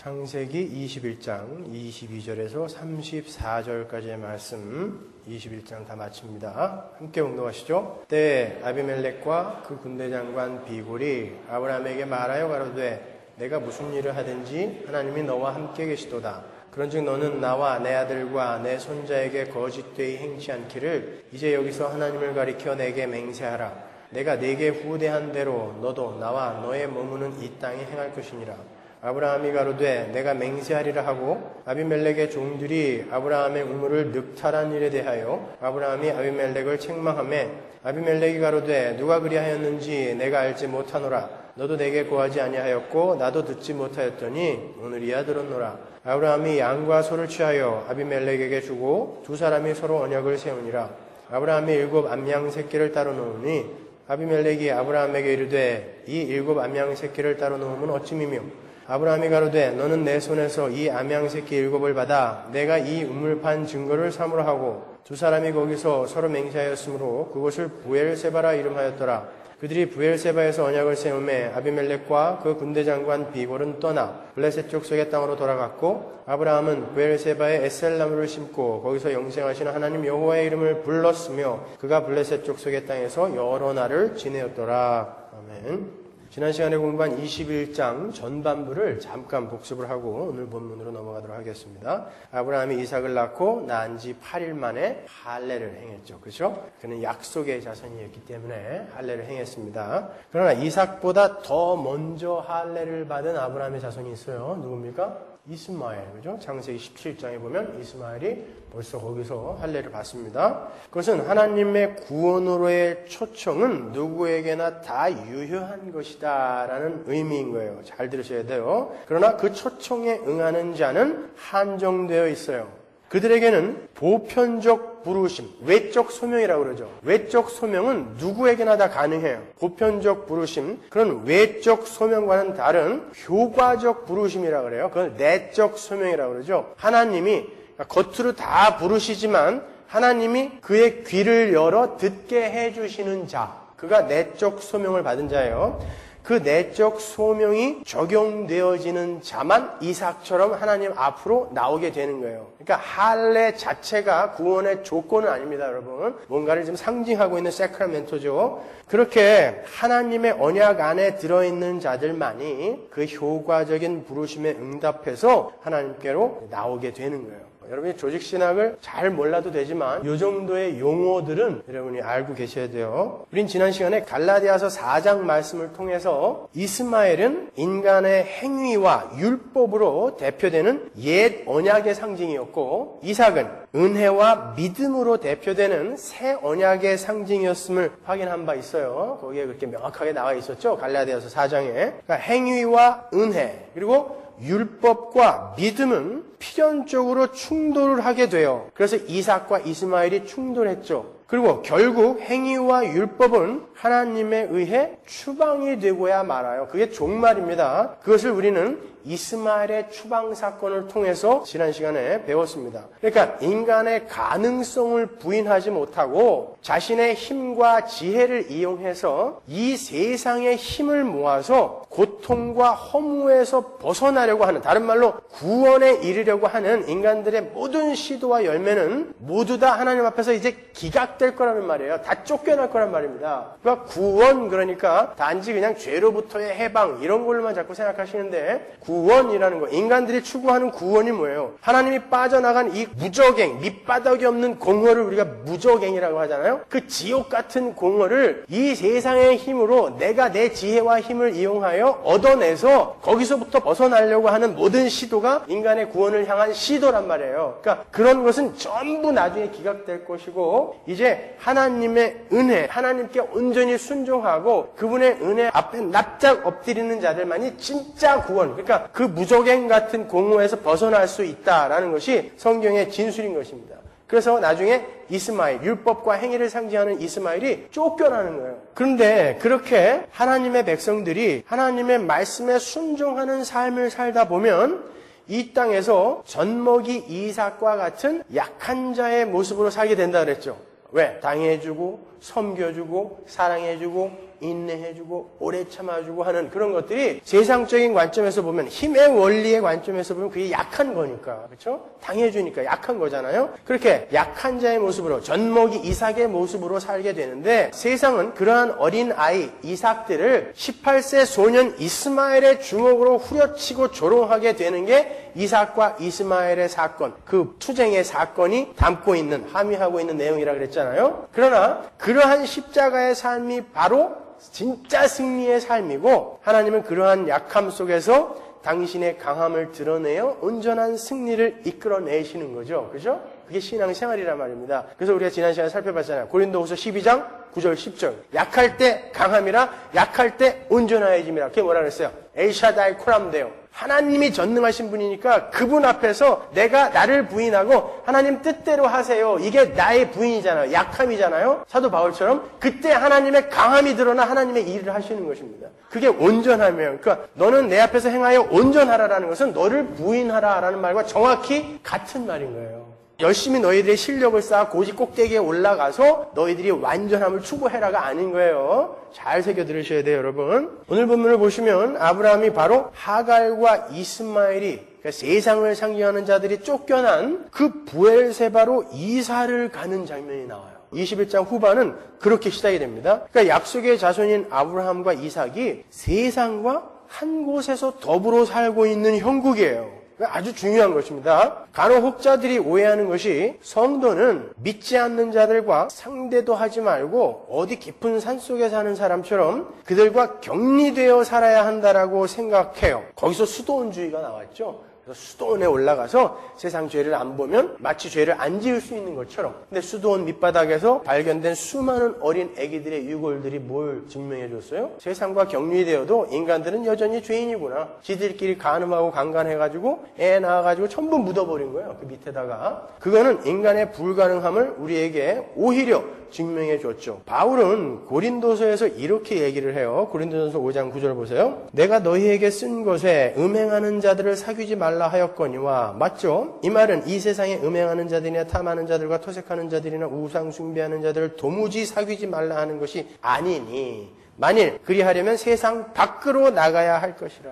창세기 21장 22절에서 34절까지의 말씀 21장 다 마칩니다. 함께 운동하시죠. 때에 아비멜렉과 그 군대장관 비골이 아브라함에게 말하여 가로되 내가 무슨 일을 하든지 하나님이 너와 함께 계시도다. 그런즉 너는 나와 내 아들과 내 손자에게 거짓되이 행치 않기를 이제 여기서 하나님을 가리켜 내게 맹세하라. 내가 네게 후대한 대로 너도 나와 너의 머무는 이 땅에 행할 것이니라. 아브라함이 가로되 내가 맹세하리라 하고 아비멜렉의 종들이 아브라함의 우물을 늑탈한 일에 대하여 아브라함이 아비멜렉을 책망하매 아비멜렉이 가로되 누가 그리하였는지 내가 알지 못하노라. 너도 내게 고하지 아니하였고 나도 듣지 못하였더니 오늘이야 들었노라. 아브라함이 양과 소를 취하여 아비멜렉에게 주고 두 사람이 서로 언약을 세우니라. 아브라함이 7 암양 새끼를 따로 놓으니 아비멜렉이 아브라함에게 이르되 이 7 암양 새끼를 따로 놓으면 어찌미며 아브라함이 가로되 너는 내 손에서 이 암양 새끼 7을 받아 내가 이 우물판 증거를 삼으라 하고 두 사람이 거기서 서로 맹세하였으므로 그곳을 부엘세바라 이름하였더라. 그들이 부엘세바에서 언약을 세우매 아비멜렉과 그 군대장관 비골은 떠나 블레셋 족속의 땅으로 돌아갔고 아브라함은 부엘세바에 에셀나무를 심고 거기서 영생하시는 하나님 여호와의 이름을 불렀으며 그가 블레셋 족속의 땅에서 여러 날을 지내었더라. 아멘. 지난 시간에 공부한 21장 전반부를 잠깐 복습을 하고 오늘 본문으로 넘어가도록 하겠습니다. 아브라함이 이삭을 낳고 낳은 지 8일 만에 할례를 행했죠. 그렇죠? 그는 약속의 자손이었기 때문에 할례를 행했습니다. 그러나 이삭보다 더 먼저 할례를 받은 아브라함의 자손이 있어요. 누굽니까? 이스마엘, 그죠? 창세기 17장에 보면 이스마엘이 벌써 거기서 할례를 받습니다. 그것은 하나님의 구원으로의 초청은 누구에게나 다 유효한 것이다 라는 의미인 거예요. 잘 들으셔야 돼요. 그러나 그 초청에 응하는 자는 한정되어 있어요. 그들에게는 보편적 부르심, 외적 소명이라고 그러죠. 외적 소명은 누구에게나 다 가능해요. 보편적 부르심, 그런 외적 소명과는 다른 효과적 부르심이라고 그래요. 그건 내적 소명이라고 그러죠. 하나님이 겉으로 다 부르시지만 하나님이 그의 귀를 열어 듣게 해주시는 자, 그가 내적 소명을 받은 자예요. 그 내적 소명이 적용되어지는 자만 이삭처럼 하나님 앞으로 나오게 되는 거예요. 그러니까 할례 자체가 구원의 조건은 아닙니다, 여러분. 뭔가를 지금 상징하고 있는 세크라멘토죠. 그렇게 하나님의 언약 안에 들어있는 자들만이 그 효과적인 부르심에 응답해서 하나님께로 나오게 되는 거예요. 여러분이 조직신학을 잘 몰라도 되지만 이 정도의 용어들은 여러분이 알고 계셔야 돼요. 우린 지난 시간에 갈라디아서 4장 말씀을 통해서 이스마엘은 인간의 행위와 율법으로 대표되는 옛 언약의 상징이었고 이삭은 은혜와 믿음으로 대표되는 새 언약의 상징이었음을 확인한 바 있어요. 거기에 그렇게 명확하게 나와 있었죠. 갈라디아서 4장에. 그러니까 행위와 은혜 그리고 율법과 믿음은 필연적으로 충돌을 하게 돼요. 그래서 이삭과 이스마엘이 충돌했죠. 그리고 결국 행위와 율법은 하나님에 의해 추방이 되고야 말아요. 그게 종말입니다. 그것을 우리는 이스마엘의 추방 사건을 통해서 지난 시간에 배웠습니다. 그러니까 인간의 가능성을 부인하지 못하고 자신의 힘과 지혜를 이용해서 이 세상의 힘을 모아서 고통과 허무에서 벗어나려고 하는, 다른 말로 구원에 이르려고 하는 인간들의 모든 시도와 열매는 모두 다 하나님 앞에서 이제 기각될 거라는 말이에요. 다 쫓겨날 거란 말입니다. 그러니까 구원, 그러니까 단지 그냥 죄로부터의 해방 이런 걸로만 자꾸 생각하시는데 구원이라는 거, 인간들이 추구하는 구원이 뭐예요? 하나님이 빠져나간 이 무적행, 밑바닥이 없는 공허를 우리가 무적행이라고 하잖아요. 그 지옥 같은 공허를 이 세상의 힘으로 내가 내 지혜와 힘을 이용하여 얻어내서 거기서부터 벗어나려고 하는 모든 시도가 인간의 구원을 향한 시도란 말이에요. 그러니까 그런 것은 전부 나중에 기각될 것이고 이제 하나님의 은혜, 하나님께 온전히 순종하고 그분의 은혜 앞에 납작 엎드리는 자들만이 진짜 구원, 그러니까 그 무적행 같은 공허에서 벗어날 수 있다라는 것이 성경의 진술인 것입니다. 그래서 나중에 이스마엘, 율법과 행위를 상징하는 이스마엘이 쫓겨나는 거예요. 그런데 그렇게 하나님의 백성들이 하나님의 말씀에 순종하는 삶을 살다 보면 이 땅에서 젖먹이 이삭과 같은 약한 자의 모습으로 살게 된다 그랬죠. 왜? 당해주고 섬겨주고 사랑해주고 인내해주고 오래 참아주고 하는 그런 것들이 세상적인 관점에서 보면, 힘의 원리의 관점에서 보면 그게 약한 거니까, 그렇죠? 당해주니까 약한 거잖아요. 그렇게 약한 자의 모습으로, 젖먹이 이삭의 모습으로 살게 되는데, 세상은 그러한 어린 아이 이삭들을 18세 소년 이스마엘의 주먹으로 후려치고 조롱하게 되는 게 이삭과 이스마엘의 사건, 그 투쟁의 사건이 담고 있는, 함의하고 있는 내용이라 그랬잖아요. 그러나 그러한 십자가의 삶이 바로 진짜 승리의 삶이고, 하나님은 그러한 약함 속에서 당신의 강함을 드러내어 온전한 승리를 이끌어내시는 거죠. 그죠? 그게 신앙생활이란 말입니다. 그래서 우리가 지난 시간에 살펴봤잖아요. 고린도후서 12장 9절 10절. 약할 때 강함이라, 약할 때 온전하여짐이라. 그게 뭐라 그랬어요? 엘샤다이 코람데오. 하나님이 전능하신 분이니까 그분 앞에서 내가 나를 부인하고 하나님 뜻대로 하세요. 이게 나의 부인이잖아요. 약함이잖아요. 사도 바울처럼 그때 하나님의 강함이 드러나 하나님의 일을 하시는 것입니다. 그게 온전함이에요. 그러니까 너는 내 앞에서 행하여 온전하라라는 것은 너를 부인하라라는 말과 정확히 같은 말인 거예요. 열심히 너희들의 실력을 쌓아 고지 꼭대기에 올라가서 너희들이 완전함을 추구해라가 아닌 거예요. 잘 새겨 들으셔야 돼요, 여러분. 오늘 본문을 보시면 아브라함이 바로 하갈과 이스마엘이, 그러니까 세상을 상징하는 자들이 쫓겨난 그 부엘세바로 이사를 가는 장면이 나와요. 21장 후반은 그렇게 시작이 됩니다. 그러니까 약속의 자손인 아브라함과 이삭이 세상과 한 곳에서 더불어 살고 있는 형국이에요. 아주 중요한 것입니다. 간혹 혹자들이 오해하는 것이 성도는 믿지 않는 자들과 상대도 하지 말고 어디 깊은 산속에 사는 사람처럼 그들과 격리되어 살아야 한다라고 생각해요. 거기서 수도원주의가 나왔죠. 그래서 수도원에 올라가서 세상 죄를 안 보면 마치 죄를 안 지을 수 있는 것처럼. 근데 수도원 밑바닥에서 발견된 수많은 어린 아기들의 유골들이 뭘 증명해 줬어요? 세상과 격리되어도 인간들은 여전히 죄인이구나. 지들끼리 간음하고 강간해가지고 애 낳아가지고 전부 묻어버린 거예요. 그 밑에다가. 그거는 인간의 불가능함을 우리에게 오히려 증명해 줬죠. 바울은 고린도서에서 이렇게 얘기를 해요. 고린도전서 5장 9절 보세요. 내가 너희에게 쓴 것에 음행하는 자들을 사귀지 말라 하였거니와. 맞죠? 이 말은 이 세상에 음행하는 자들이나 탐하는 자들과 토색하는 자들이나 우상 숭배하는 자들을 도무지 사귀지 말라 하는 것이 아니니, 만일 그리하려면 세상 밖으로 나가야 할 것이라.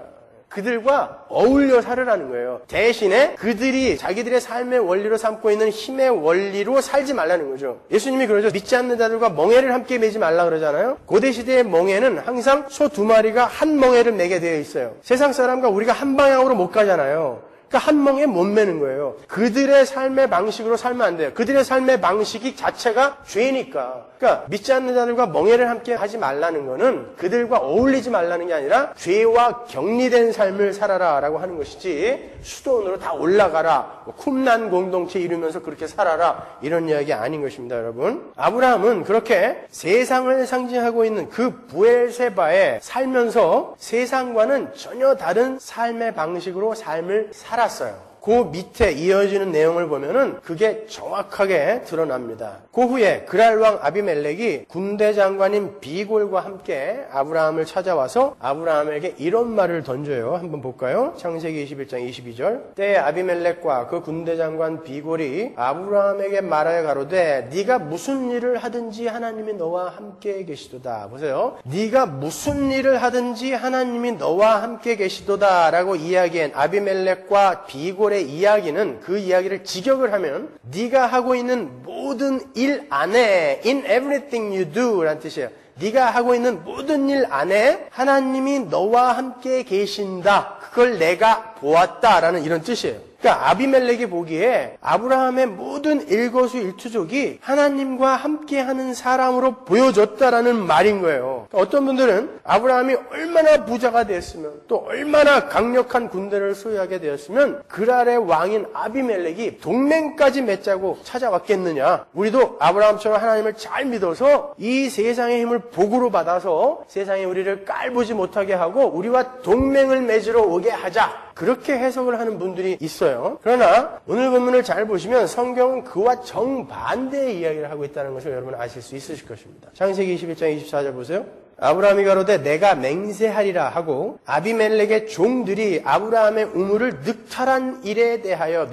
그들과 어울려 살으라는 거예요. 대신에 그들이 자기들의 삶의 원리로 삼고 있는 힘의 원리로 살지 말라는 거죠. 예수님이 그러죠. 믿지 않는 자들과 멍에를 함께 매지 말라 그러잖아요. 고대시대의 멍에는 항상 소 2마리가 한 멍에를 매게 되어 있어요. 세상 사람과 우리가 한 방향으로 못 가잖아요. 그러니까 한 멍에 못 매는 거예요. 그들의 삶의 방식으로 살면 안 돼요. 그들의 삶의 방식이 자체가 죄니까. 그러니까 믿지 않는 자들과 멍에를 함께 하지 말라는 거는 그들과 어울리지 말라는 게 아니라 죄와 격리된 삶을 살아라라고 하는 것이지, 수도원으로 다 올라가라, 쿰난 공동체 이루면서 그렇게 살아라, 이런 이야기 아닌 것입니다, 여러분. 아브라함은 그렇게 세상을 상징하고 있는 그 부엘세바에 살면서 세상과는 전혀 다른 삶의 방식으로 삶을 살았어요. 그 밑에 이어지는 내용을 보면은 그게 정확하게 드러납니다. 그 후에 그랄 왕 아비멜렉이 군대 장관인 비골과 함께 아브라함을 찾아와서 아브라함에게 이런 말을 던져요. 한번 볼까요? 창세기 21장 22절. 때에 아비멜렉과 그 군대 장관 비골이 아브라함에게 말하여 가로되 네가 무슨 일을 하든지 하나님이 너와 함께 계시도다. 보세요. 네가 무슨 일을 하든지 하나님이 너와 함께 계시도다 라고 이야기한 아비멜렉과 비골의 이야기는, 그 이야기를 직역을 하면 네가 하고 있는 모든 일 안에, in everything you do 라는 뜻이에요. 네가 하고 있는 모든 일 안에 하나님이 너와 함께 계신다. 그걸 내가 보았다라는 이런 뜻이에요. 그러니까 아비멜렉이 보기에 아브라함의 모든 일거수일투족이 하나님과 함께하는 사람으로 보여졌다라는 말인 거예요. 그러니까 어떤 분들은 아브라함이 얼마나 부자가 됐으면, 또 얼마나 강력한 군대를 소유하게 되었으면 그랄의 왕인 아비멜렉이 동맹까지 맺자고 찾아왔겠느냐. 우리도 아브라함처럼 하나님을 잘 믿어서 이 세상의 힘을 복으로 받아서 세상에 우리를 깔보지 못하게 하고 우리와 동맹을 맺으러 오게 하자. 그렇게 해석을 하는 분들이 있어요. 그러나 오늘 본문을 잘 보시면 성경은 그와 정반대의 이야기를 하고 있다는 것을 여러분 아실 수 있으실 것입니다. 창세기 21장 24절 보세요. 아브라함이 가로되 내가 맹세하리라 하고 아비멜렉의 종들이 아브라함의 우물을 늑탈한 일에 대하여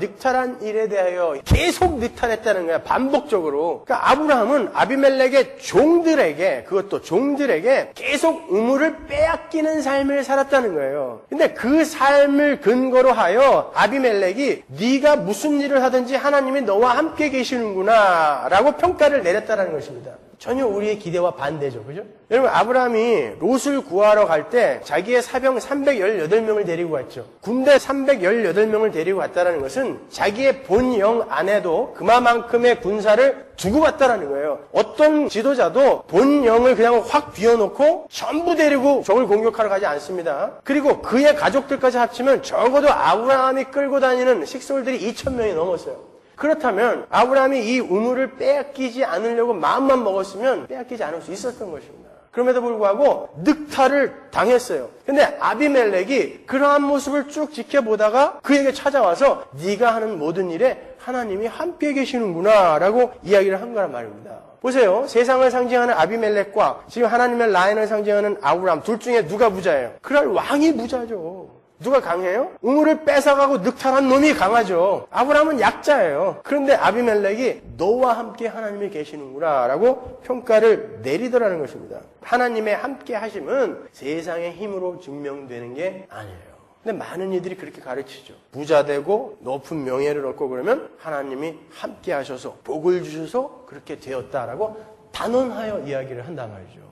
계속 늑탈했다는 거야. 반복적으로. 그러니까 아브라함은 아비멜렉의 종들에게, 그것도 종들에게 계속 우물을 빼앗기는 삶을 살았다는 거예요. 근데 그 삶을 근거로 하여 아비멜렉이 네가 무슨 일을 하든지 하나님이 너와 함께 계시는구나 라고 평가를 내렸다는 것입니다. 전혀 우리의 기대와 반대죠. 그죠? 여러분, 아브라함이 롯을 구하러 갈 때 자기의 사병 318명을 데리고 갔죠. 군대 318명을 데리고 갔다는 것은 자기의 본영 안에도 그만큼의 군사를 두고 갔다는 거예요. 어떤 지도자도 본영을 그냥 확 비워놓고 전부 데리고 적을 공격하러 가지 않습니다. 그리고 그의 가족들까지 합치면 적어도 아브라함이 끌고 다니는 식솔들이 2,000명이 넘었어요. 그렇다면 아브라함이 이 우물을 빼앗기지 않으려고 마음만 먹었으면 빼앗기지 않을 수 있었던 것입니다. 그럼에도 불구하고 늑탈을 당했어요. 근데 아비멜렉이 그러한 모습을 쭉 지켜보다가 그에게 찾아와서 네가 하는 모든 일에 하나님이 함께 계시는구나 라고 이야기를 한 거란 말입니다. 보세요. 세상을 상징하는 아비멜렉과 지금 하나님의 라인을 상징하는 아브라함, 둘 중에 누가 부자예요? 그럴 왕이 부자죠. 누가 강해요? 우물을 뺏어가고 늑탈한 놈이 강하죠. 아브라함은 약자예요. 그런데 아비멜렉이 너와 함께 하나님이 계시는구나 라고 평가를 내리더라는 것입니다. 하나님의 함께 하심은 세상의 힘으로 증명되는 게 아니에요. 근데 많은 이들이 그렇게 가르치죠. 부자 되고 높은 명예를 얻고 그러면 하나님이 함께 하셔서 복을 주셔서 그렇게 되었다라고 단언하여 이야기를 한단 말이죠.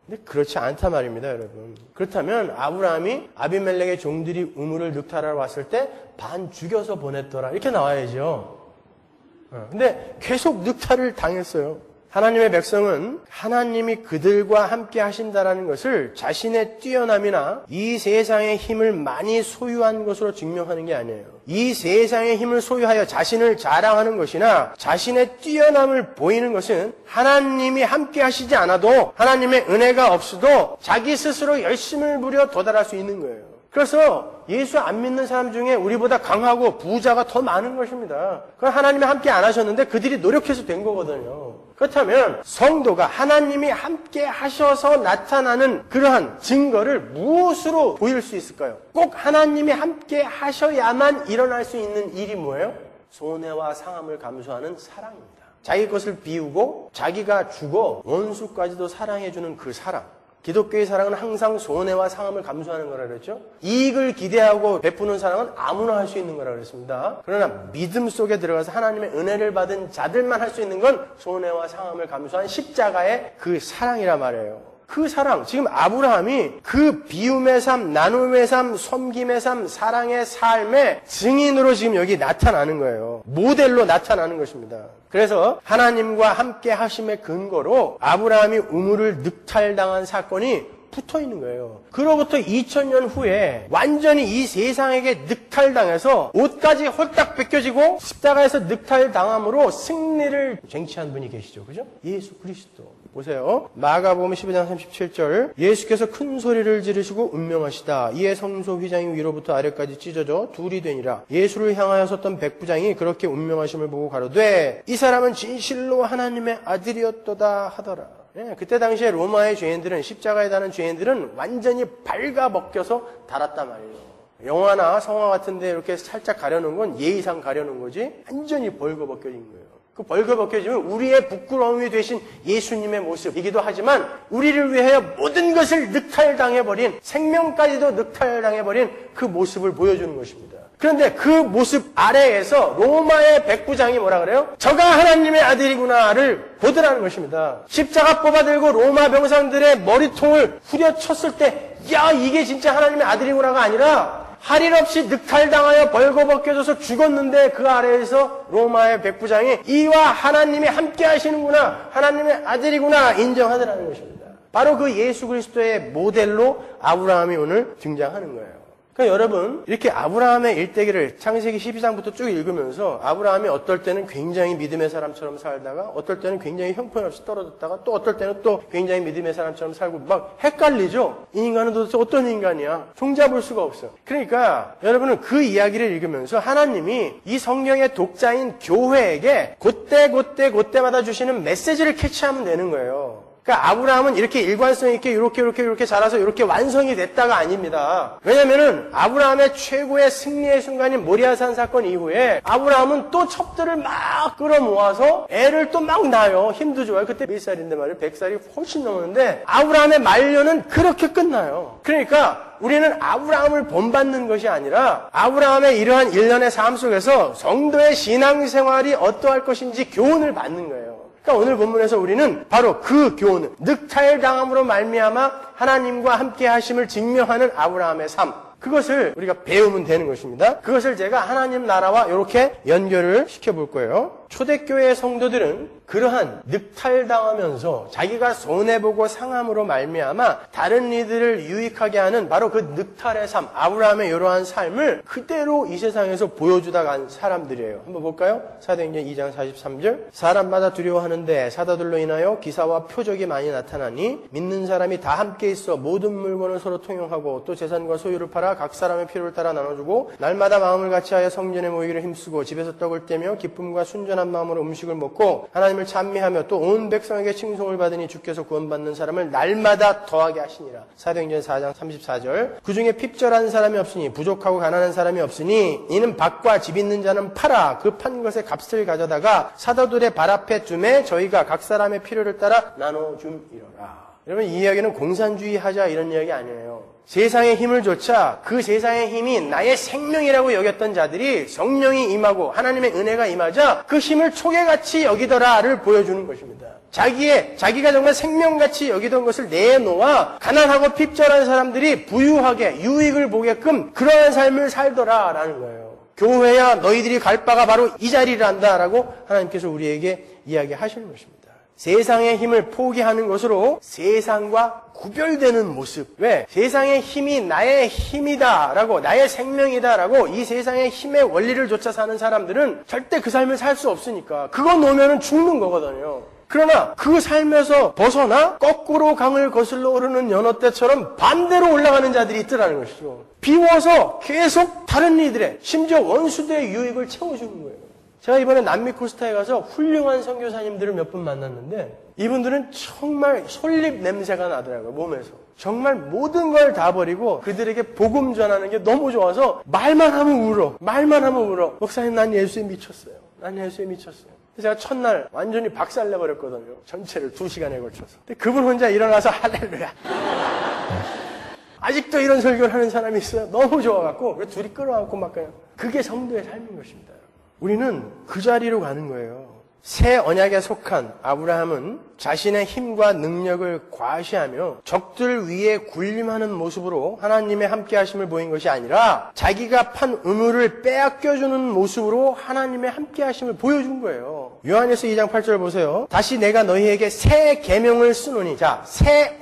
근데 그렇지 않단 말입니다, 여러분. 그렇다면 아브라함이 아비멜렉의 종들이 우물을 늑탈하러 왔을 때 반 죽여서 보냈더라 이렇게 나와야죠. 근데 계속 늑탈을 당했어요. 하나님의 백성은 하나님이 그들과 함께 하신다라는 것을 자신의 뛰어남이나 이 세상의 힘을 많이 소유한 것으로 증명하는 게 아니에요. 이 세상의 힘을 소유하여 자신을 자랑하는 것이나 자신의 뛰어남을 보이는 것은 하나님이 함께 하시지 않아도 하나님의 은혜가 없어도 자기 스스로 열심을 부려 도달할 수 있는 거예요. 그래서 예수 안 믿는 사람 중에 우리보다 강하고 부자가 더 많은 것입니다. 그건 하나님이 함께 안 하셨는데 그들이 노력해서 된 거거든요. 그렇다면 성도가 하나님이 함께 하셔서 나타나는 그러한 증거를 무엇으로 보일 수 있을까요? 꼭 하나님이 함께 하셔야만 일어날 수 있는 일이 뭐예요? 손해와 상함을 감수하는 사랑입니다. 자기 것을 비우고 자기가 죽어 원수까지도 사랑해주는 그 사랑. 기독교의 사랑은 항상 손해와 상함을 감수하는 거라 그랬죠. 이익을 기대하고 베푸는 사랑은 아무나 할 수 있는 거라 그랬습니다. 그러나 믿음 속에 들어가서 하나님의 은혜를 받은 자들만 할 수 있는 건 손해와 상함을 감수한 십자가의 그 사랑이라 말이에요. 그 사랑, 지금 아브라함이 그 비움의 삶, 나눔의 삶, 섬김의 삶, 사랑의 삶의 증인으로 지금 여기 나타나는 거예요. 모델로 나타나는 것입니다. 그래서 하나님과 함께 하심의 근거로 아브라함이 우물을 늑탈당한 사건이 붙어 있는 거예요. 그로부터 2000년 후에 완전히 이 세상에게 늑탈당해서 옷까지 홀딱 벗겨지고 십자가에서 늑탈당함으로 승리를 쟁취한 분이 계시죠. 그죠? 예수 그리스도. 보세요. 마가복음 12장 37절 예수께서 큰 소리를 지르시고 운명하시다. 이에 성소 휘장이 위로부터 아래까지 찢어져 둘이 되니라. 예수를 향하여 섰던 백부장이 그렇게 운명하심을 보고 가로되 이 사람은 진실로 하나님의 아들이었도다 하더라. 네, 그때 당시에 로마의 죄인들은 십자가에 다는 죄인들은 완전히 발가벗겨서 달았단 말이에요. 영화나 성화 같은 데 이렇게 살짝 가려놓은 건 예의상 가려놓은 거지 완전히 벌거벗겨진 거예요. 그 벌거벗겨지면 우리의 부끄러움이 되신 예수님의 모습이기도 하지만 우리를 위하여 모든 것을 늑탈당해버린 생명까지도 늑탈당해버린 그 모습을 보여주는 것입니다. 그런데 그 모습 아래에서 로마의 백부장이 뭐라 그래요? 저가 하나님의 아들이구나를 보더라는 것입니다. 십자가 뽑아들고 로마 병상들의 머리통을 후려쳤을 때 야 이게 진짜 하나님의 아들이구나가 아니라 할 일 없이 늑탈당하여 벌거벗겨져서 죽었는데 그 아래에서 로마의 백부장이 이와 하나님이 함께 하시는구나 하나님의 아들이구나 인정하더라는 것입니다. 바로 그 예수 그리스도의 모델로 아브라함이 오늘 등장하는 거예요. 그러니까 여러분 이렇게 아브라함의 일대기를 창세기 12장부터 쭉 읽으면서 아브라함이 어떨 때는 굉장히 믿음의 사람처럼 살다가 어떨 때는 굉장히 형편없이 떨어졌다가 또 어떨 때는 또 굉장히 믿음의 사람처럼 살고 막 헷갈리죠. 이 인간은 도대체 어떤 인간이야? 종잡을 수가 없어. 그러니까 여러분은 그 이야기를 읽으면서 하나님이 이 성경의 독자인 교회에게 그때마다 주시는 메시지를 캐치하면 되는 거예요. 그러니까 아브라함은 이렇게 일관성 있게 이렇게 자라서 이렇게 완성이 됐다가 아닙니다. 왜냐면은 아브라함의 최고의 승리의 순간인 모리아산 사건 이후에 아브라함은 또 첩들을 막 끌어모아서 애를 또 막 낳아요. 힘도 좋아요. 그때 몇 살인데 말이에요. 100살이 훨씬 넘었는데 아브라함의 만료는 그렇게 끝나요. 그러니까 우리는 아브라함을 본받는 것이 아니라 아브라함의 이러한 일련의 삶 속에서 성도의 신앙생활이 어떠할 것인지 교훈을 받는 거예요. 그러니까 오늘 본문에서 우리는 바로 그 교훈을 늑탈당함으로 말미암아 하나님과 함께 하심을 증명하는 아브라함의 삶, 그것을 우리가 배우면 되는 것입니다. 그것을 제가 하나님 나라와 이렇게 연결을 시켜볼 거예요. 초대교회 성도들은 그러한 늑탈당하면서 자기가 손해보고 상함으로 말미암아 다른 이들을 유익하게 하는 바로 그 늑탈의 삶, 아브라함의 이러한 삶을 그대로 이 세상에서 보여주다 간 사람들이에요. 한번 볼까요? 사도행전 2장 43절. 사람마다 두려워하는데 사도들로 인하여 기사와 표적이 많이 나타나니 믿는 사람이 다 함께 있어 모든 물건을 서로 통용하고 또 재산과 소유를 팔아 각 사람의 필요를 따라 나눠주고 날마다 마음을 같이하여 성전에 모이기를 힘쓰고 집에서 떡을 떼며 기쁨과 순전한 마음으로 음식을 먹고 하나님을 찬미하며 또 온 백성에게 칭송을 받으니 주께서 구원받는 사람을 날마다 더하게 하시니라. 사도행전 4장 34절. 그 중에 핍절한 사람이 없으니 부족하고 가난한 사람이 없으니 이는 밭과 집 있는 자는 팔아 그 판 것의 값을 가져다가 사도들의 발 앞에 두매 저희가 각 사람의 필요를 따라 나눠줌이로라. 여러분, 이 이야기는 공산주의 하자 이런 이야기 아니에요. 세상의 힘을 조차 그 세상의 힘이 나의 생명이라고 여겼던 자들이 성령이 임하고 하나님의 은혜가 임하자 그 힘을 초계같이 여기더라를 보여주는 것입니다. 자기가 정말 생명같이 여기던 것을 내놓아 가난하고 핍절한 사람들이 부유하게 유익을 보게끔 그러한 삶을 살더라라는 거예요. 교회야 너희들이 갈 바가 바로 이 자리란다라고 하나님께서 우리에게 이야기하시는 것입니다. 세상의 힘을 포기하는 것으로 세상과 구별되는 모습. 왜? 세상의 힘이 나의 힘이다라고, 나의 생명이다라고 이 세상의 힘의 원리를 좇아 사는 사람들은 절대 그 삶을 살 수 없으니까 그거 놓으면 죽는 거거든요. 그러나 그 삶에서 벗어나 거꾸로 강을 거슬러 오르는 연어떼처럼 반대로 올라가는 자들이 있더라는 것이죠. 비워서 계속 다른 이들의, 심지어 원수들의 유익을 채워주는 거예요. 제가 이번에 남미 코스타에 가서 훌륭한 선교사님들을 몇 분 만났는데 이분들은 정말 솔잎 냄새가 나더라고요, 몸에서. 정말 모든 걸 다 버리고 그들에게 복음 전하는 게 너무 좋아서 말만 하면 울어. 목사님, 난 예수에 미쳤어요. 제가 첫날 완전히 박살내버렸거든요. 전체를 2시간에 걸쳐서. 근데 그분 혼자 일어나서 할렐루야. 아직도 이런 설교를 하는 사람이 있어요. 너무 좋아갖고 둘이 끌어안고 막 그냥. 그게 성도의 삶인 것입니다. 우리는 그 자리로 가는 거예요. 새 언약에 속한 아브라함은 자신의 힘과 능력을 과시하며 적들 위에 군림하는 모습으로 하나님의 함께하심을 보인 것이 아니라 자기가 판 의무를 빼앗겨주는 모습으로 하나님의 함께하심을 보여준 거예요. 요한일서 2장 8절 보세요. 다시 내가 너희에게 새 계명을 쓰노니. 자, 새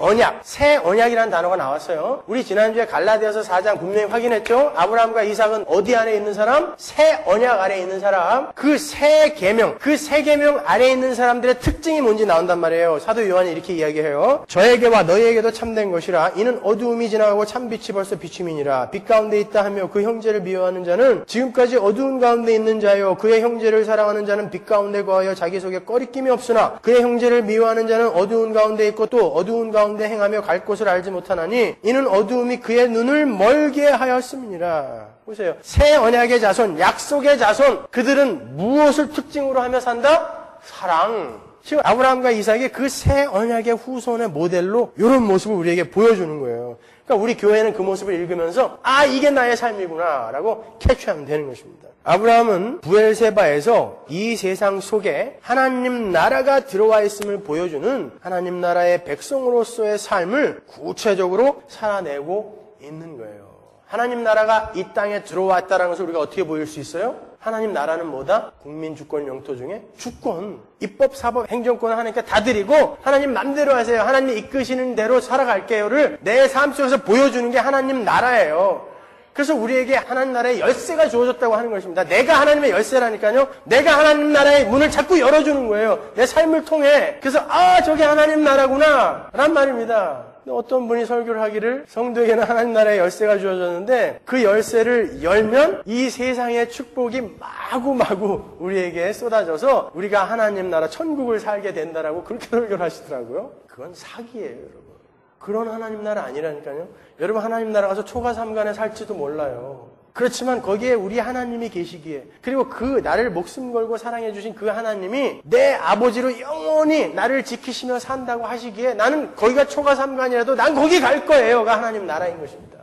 언약이라는 단어가 나왔어요. 우리 지난주에 갈라디아서 4장 분명히 확인했죠. 아브라함과 이삭은 어디 안에 있는 사람? 새 언약 아래에 있는 사람. 그 새 계명 아래에 있는 사람들의 특징이 뭔지 나온단 말이에요. 사도 요한이 이렇게 이야기해요. 저에게와 너희에게도 참된 것이라. 이는 어두움이 지나가고 참빛이 벌써 비춤이니라. 빛 가운데 있다 하며 그 형제를 미워하는 자는 지금까지 어두운 가운데 있는 자요, 그의 형제를 사랑하는 자는 빛 가운데 거하여 자기 속에 꺼리낌이 없으나 그의 형제를 미워하는 자는 어두운 가운데 있고 또 어두운 가운데 행하며 갈 곳을 알지 못하나니 이는 어두움이 그의 눈을 멀게 하였음이니라. 보세요. 새 언약의 자손, 약속의 자손, 그들은 무엇을 특징으로 하며 산다? 사랑. 지금 아브라함과 이삭이 그 새 언약의 후손의 모델로 이런 모습을 우리에게 보여주는 거예요. 그러니까 우리 교회는 그 모습을 읽으면서 이게 나의 삶이구나 라고 캐치하면 되는 것입니다. 아브라함은 부엘세바에서 이 세상 속에 하나님 나라가 들어와 있음을 보여주는 하나님 나라의 백성으로서의 삶을 구체적으로 살아내고 있는 거예요. 하나님 나라가 이 땅에 들어왔다는 것을 우리가 어떻게 보일 수 있어요? 하나님 나라는 뭐다? 국민 주권 영토 중에 주권, 입법, 사법, 행정권을 하나님께 다 드리고 하나님 맘대로 하세요. 하나님 이끄시는 대로 살아갈게요를 내 삶 속에서 보여주는 게 하나님 나라예요. 그래서 우리에게 하나님 나라의 열쇠가 주어졌다고 하는 것입니다. 내가 하나님의 열쇠라니까요. 내가 하나님 나라의 문을 자꾸 열어주는 거예요. 내 삶을 통해. 그래서 저게 하나님 나라구나 라는 말입니다. 어떤 분이 설교를 하기를 성도에게는 하나님 나라의 열쇠가 주어졌는데 그 열쇠를 열면 이 세상의 축복이 마구마구 우리에게 쏟아져서 우리가 하나님 나라 천국을 살게 된다라고 그렇게 설교를 하시더라고요. 그건 사기예요, 여러분. 그런 하나님 나라 아니라니까요. 여러분 하나님 나라 가서 초가 삼간에 살지도 몰라요. 그렇지만 거기에 우리 하나님이 계시기에, 그리고 그 나를 목숨 걸고 사랑해 주신 그 하나님이 내 아버지로 영원히 나를 지키시며 산다고 하시기에 나는 거기가 초가 삼간이라도 난 거기 갈 거예요가 하나님 나라인 것입니다.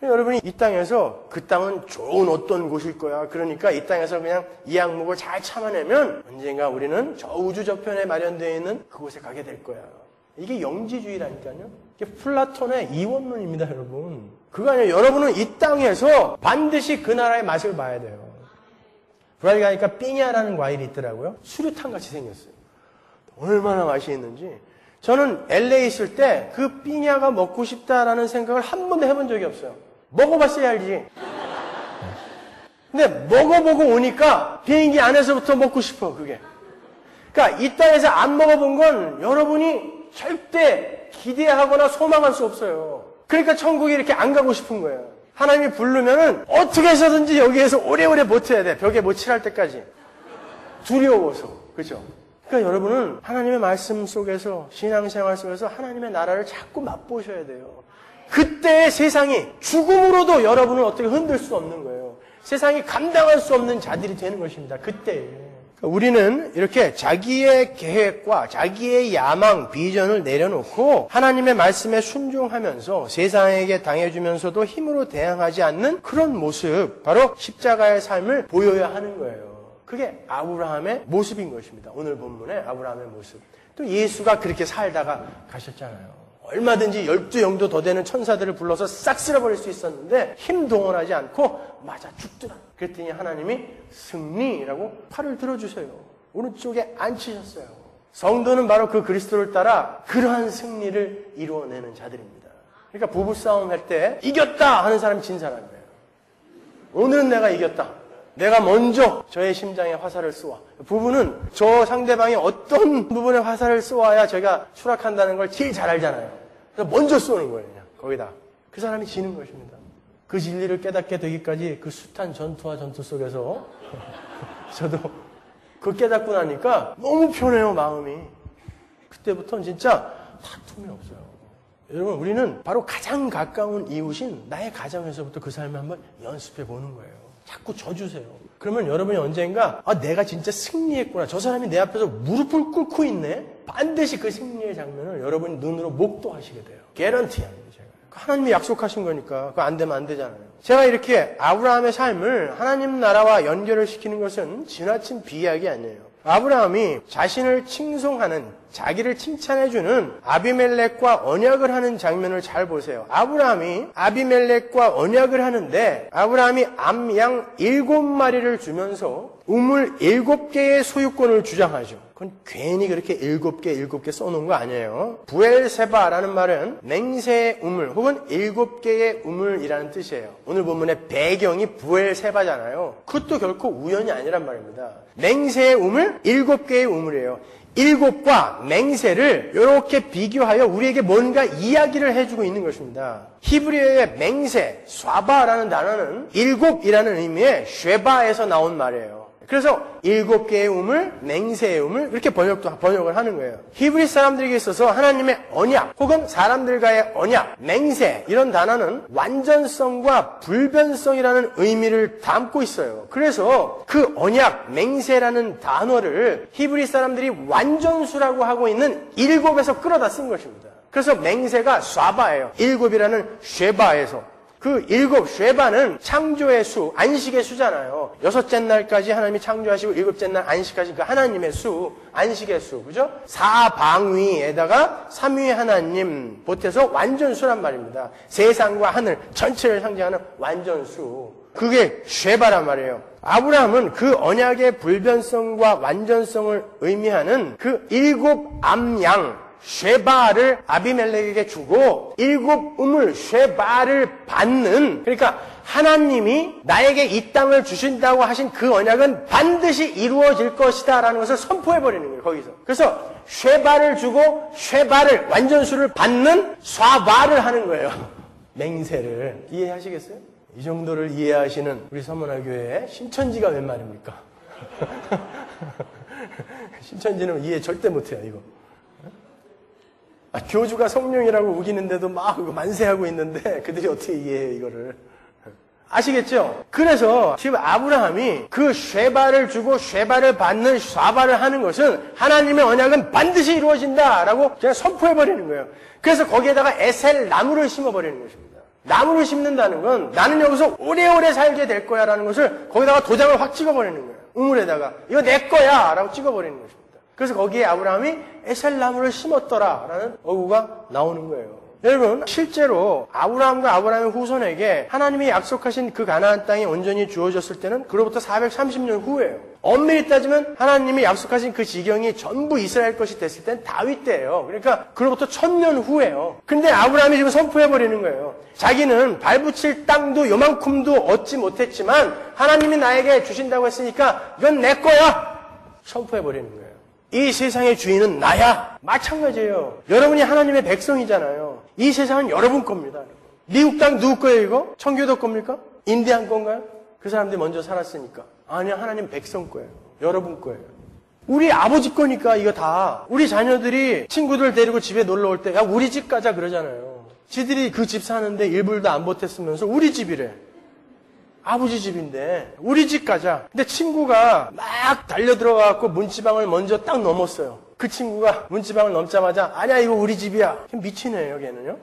여러분이 이 땅에서 그 땅은 좋은 어떤 곳일 거야. 그러니까 이 땅에서 그냥 이 악목을 잘 참아내면 언젠가 우리는 저 우주 저편에 마련되어 있는 그곳에 가게 될 거야. 이게 영지주의라니까요. 이게 플라톤의 이원론입니다, 여러분. 그거 아니에요. 여러분은 이 땅에서 반드시 그 나라의 맛을 봐야 돼요. 브라질 가니까 삐냐라는 과일이 있더라고요. 수류탄 같이 생겼어요. 얼마나 맛이 있는지. 저는 LA 있을 때 그 삐냐가 먹고 싶다라는 생각을 한 번도 해본 적이 없어요. 먹어봤어야 알지. 근데 먹어보고 오니까 비행기 안에서부터 먹고 싶어, 그게. 그러니까 이 땅에서 안 먹어본 건 여러분이 절대 기대하거나 소망할 수 없어요. 그러니까 천국에 이렇게 안 가고 싶은 거예요. 하나님이 부르면은 어떻게 해서든지 여기에서 오래오래 버텨야 돼. 벽에 못 칠할 때까지. 두려워서. 그죠? 그러니까 여러분은 하나님의 말씀 속에서, 신앙생활 속에서 하나님의 나라를 자꾸 맛보셔야 돼요. 그때 세상이 죽음으로도 여러분을 어떻게 흔들 수 없는 거예요. 세상이 감당할 수 없는 자들이 되는 것입니다. 그때. 우리는 이렇게 자기의 계획과 자기의 야망, 비전을 내려놓고 하나님의 말씀에 순종하면서 세상에게 당해주면서도 힘으로 대항하지 않는 그런 모습, 바로 십자가의 삶을 보여야 하는 거예요. 그게 아브라함의 모습인 것입니다. 오늘 본문의 아브라함의 모습. 또 예수가 그렇게 살다가 가셨잖아요. 얼마든지 12영도 더 되는 천사들을 불러서 싹 쓸어버릴 수 있었는데 힘 동원하지 않고 맞아 죽더라. 그랬더니 하나님이 승리라고 팔을 들어주세요. 오른쪽에 앉히셨어요. 성도는 바로 그 그리스도를 따라 그러한 승리를 이루어내는 자들입니다. 그러니까 부부싸움 할 때 이겼다 하는 사람이 진 사람이에요. 오늘은 내가 이겼다. 내가 먼저 저의 심장에 화살을 쏘아. 부부는 저 상대방이 어떤 부분에 화살을 쏘아야 제가 추락한다는 걸 제일 잘 알잖아요. 그래서 먼저 쏘는 거예요. 그냥 거기다. 그 사람이 지는 것입니다. 그 진리를 깨닫게 되기까지 그 숱한 전투와 전투 속에서 저도 그 깨닫고 나니까 너무 편해요, 마음이. 그때부터는 진짜 다툼이 없어요. 여러분, 우리는 바로 가장 가까운 이웃인 나의 가정에서부터 그 삶을 한번 연습해 보는 거예요. 자꾸 져주세요. 그러면 여러분이 언젠가 내가 진짜 승리했구나. 저 사람이 내 앞에서 무릎을 꿇고 있네. 반드시 그 승리의 장면을 여러분이 눈으로 목도하시게 돼요. 개런티합니다. 제가. 하나님이 약속하신 거니까 그거 안 되면 안 되잖아요. 제가 이렇게 아브라함의 삶을 하나님 나라와 연결을 시키는 것은 지나친 비약이 아니에요. 아브라함이 자신을 칭송하는, 자기를 칭찬해주는 아비멜렉과 언약을 하는 장면을 잘 보세요. 아브라함이 아비멜렉과 언약을 하는데 아브라함이 암양 7마리를 주면서 우물 7개의 소유권을 주장하죠. 그건 괜히 그렇게 7개 써놓은 거 아니에요. 부엘세바라는 말은 맹세의 우물 혹은 7개의 우물이라는 뜻이에요. 오늘 본문의 배경이 부엘세바잖아요. 그것도 결코 우연이 아니란 말입니다. 맹세의 우물, 7개의 우물이에요. 7과 맹세를 이렇게 비교하여 우리에게 뭔가 이야기를 해주고 있는 것입니다. 히브리어의 맹세, 쏴바라는 단어는 7이라는 의미의 쉐바에서 나온 말이에요. 그래서 7개의 우물, 맹세의 우물 이렇게 번역을 하는 거예요. 히브리 사람들에게 있어서 하나님의 언약 혹은 사람들과의 언약, 맹세 이런 단어는 완전성과 불변성이라는 의미를 담고 있어요. 그래서 그 언약, 맹세라는 단어를 히브리 사람들이 완전수라고 하고 있는 7에서 끌어다 쓴 것입니다. 그래서 맹세가 쏴바예요. 7이라는 쉐바에서. 그 7, 쉐바는 창조의 수, 안식의 수잖아요. 6째 날까지 하나님이 창조하시고 7째 날 안식하신 그 하나님의 수, 안식의 수, 그죠? 사방위에다가 삼위의 하나님 보태서 완전수란 말입니다. 세상과 하늘 전체를 상징하는 완전수. 그게 쉐바란 말이에요. 아브라함은 그 언약의 불변성과 완전성을 의미하는 그 7 암양, 쉐바를 아비멜렉에게 주고 7 우물 쉐바를 받는, 그러니까 하나님이 나에게 이 땅을 주신다고 하신 그 언약은 반드시 이루어질 것이다 라는 것을 선포해버리는 거예요. 거기서. 그래서 쉐바를 주고 쉐바를 완전수를 받는 쏴바를 하는 거예요. 맹세를. 이해하시겠어요? 이 정도를 이해하시는 우리 서문화교회의 신천지가 웬 말입니까? 신천지는 이해 절대 못해요, 이거. 교주가 성령이라고 우기는데도 막 만세하고 있는데 그들이 어떻게 이해해요, 이거를. 아시겠죠? 그래서 지금 아브라함이 그 쉐바를 주고 쉐바를 받는 쏴바를 하는 것은 하나님의 언약은 반드시 이루어진다라고 그냥 선포해버리는 거예요. 그래서 거기에다가 에셀 나무를 심어버리는 것입니다. 나무를 심는다는 건 나는 여기서 오래오래 살게 될 거야 라는 것을 거기다가 도장을 확 찍어버리는 거예요. 우물에다가 이거 내 거야 라고 찍어버리는 것입니다. 그래서 거기에 아브라함이 에셀 나무를 심었더라 라는 어구가 나오는 거예요. 여러분, 실제로 아브라함과 아브라함의 후손에게 하나님이 약속하신 그 가나안 땅이 온전히 주어졌을 때는 그로부터 430년 후예요. 엄밀히 따지면 하나님이 약속하신 그 지경이 전부 이스라엘 것이 됐을 땐 다윗 때예요. 그러니까 그로부터 1000년 후예요. 근데 아브라함이 지금 선포해버리는 거예요. 자기는 발붙일 땅도 요만큼도 얻지 못했지만 하나님이 나에게 주신다고 했으니까 이건 내 거야! 선포해버리는 거예요. 이 세상의 주인은 나야. 마찬가지예요. 여러분이 하나님의 백성이잖아요. 이 세상은 여러분 겁니다. 미국 땅 누구 거예요, 이거? 청교도 겁니까? 인디안 건가요? 그 사람들이 먼저 살았으니까. 아니요, 하나님 백성 거예요. 여러분 거예요. 우리 아버지 거니까 이거 다. 우리 자녀들이 친구들 데리고 집에 놀러 올 때 야, 우리 집 가자 그러잖아요. 지들이 그 집 사는데 일불도 안 보탰으면서 우리 집이래. 아버지 집인데 우리 집 가자. 근데 친구가 막 달려들어가고 문지방을 먼저 딱 넘었어요. 그 친구가 문지방을 넘자마자 아니야 이거 우리 집이야. 미치네요 걔는요.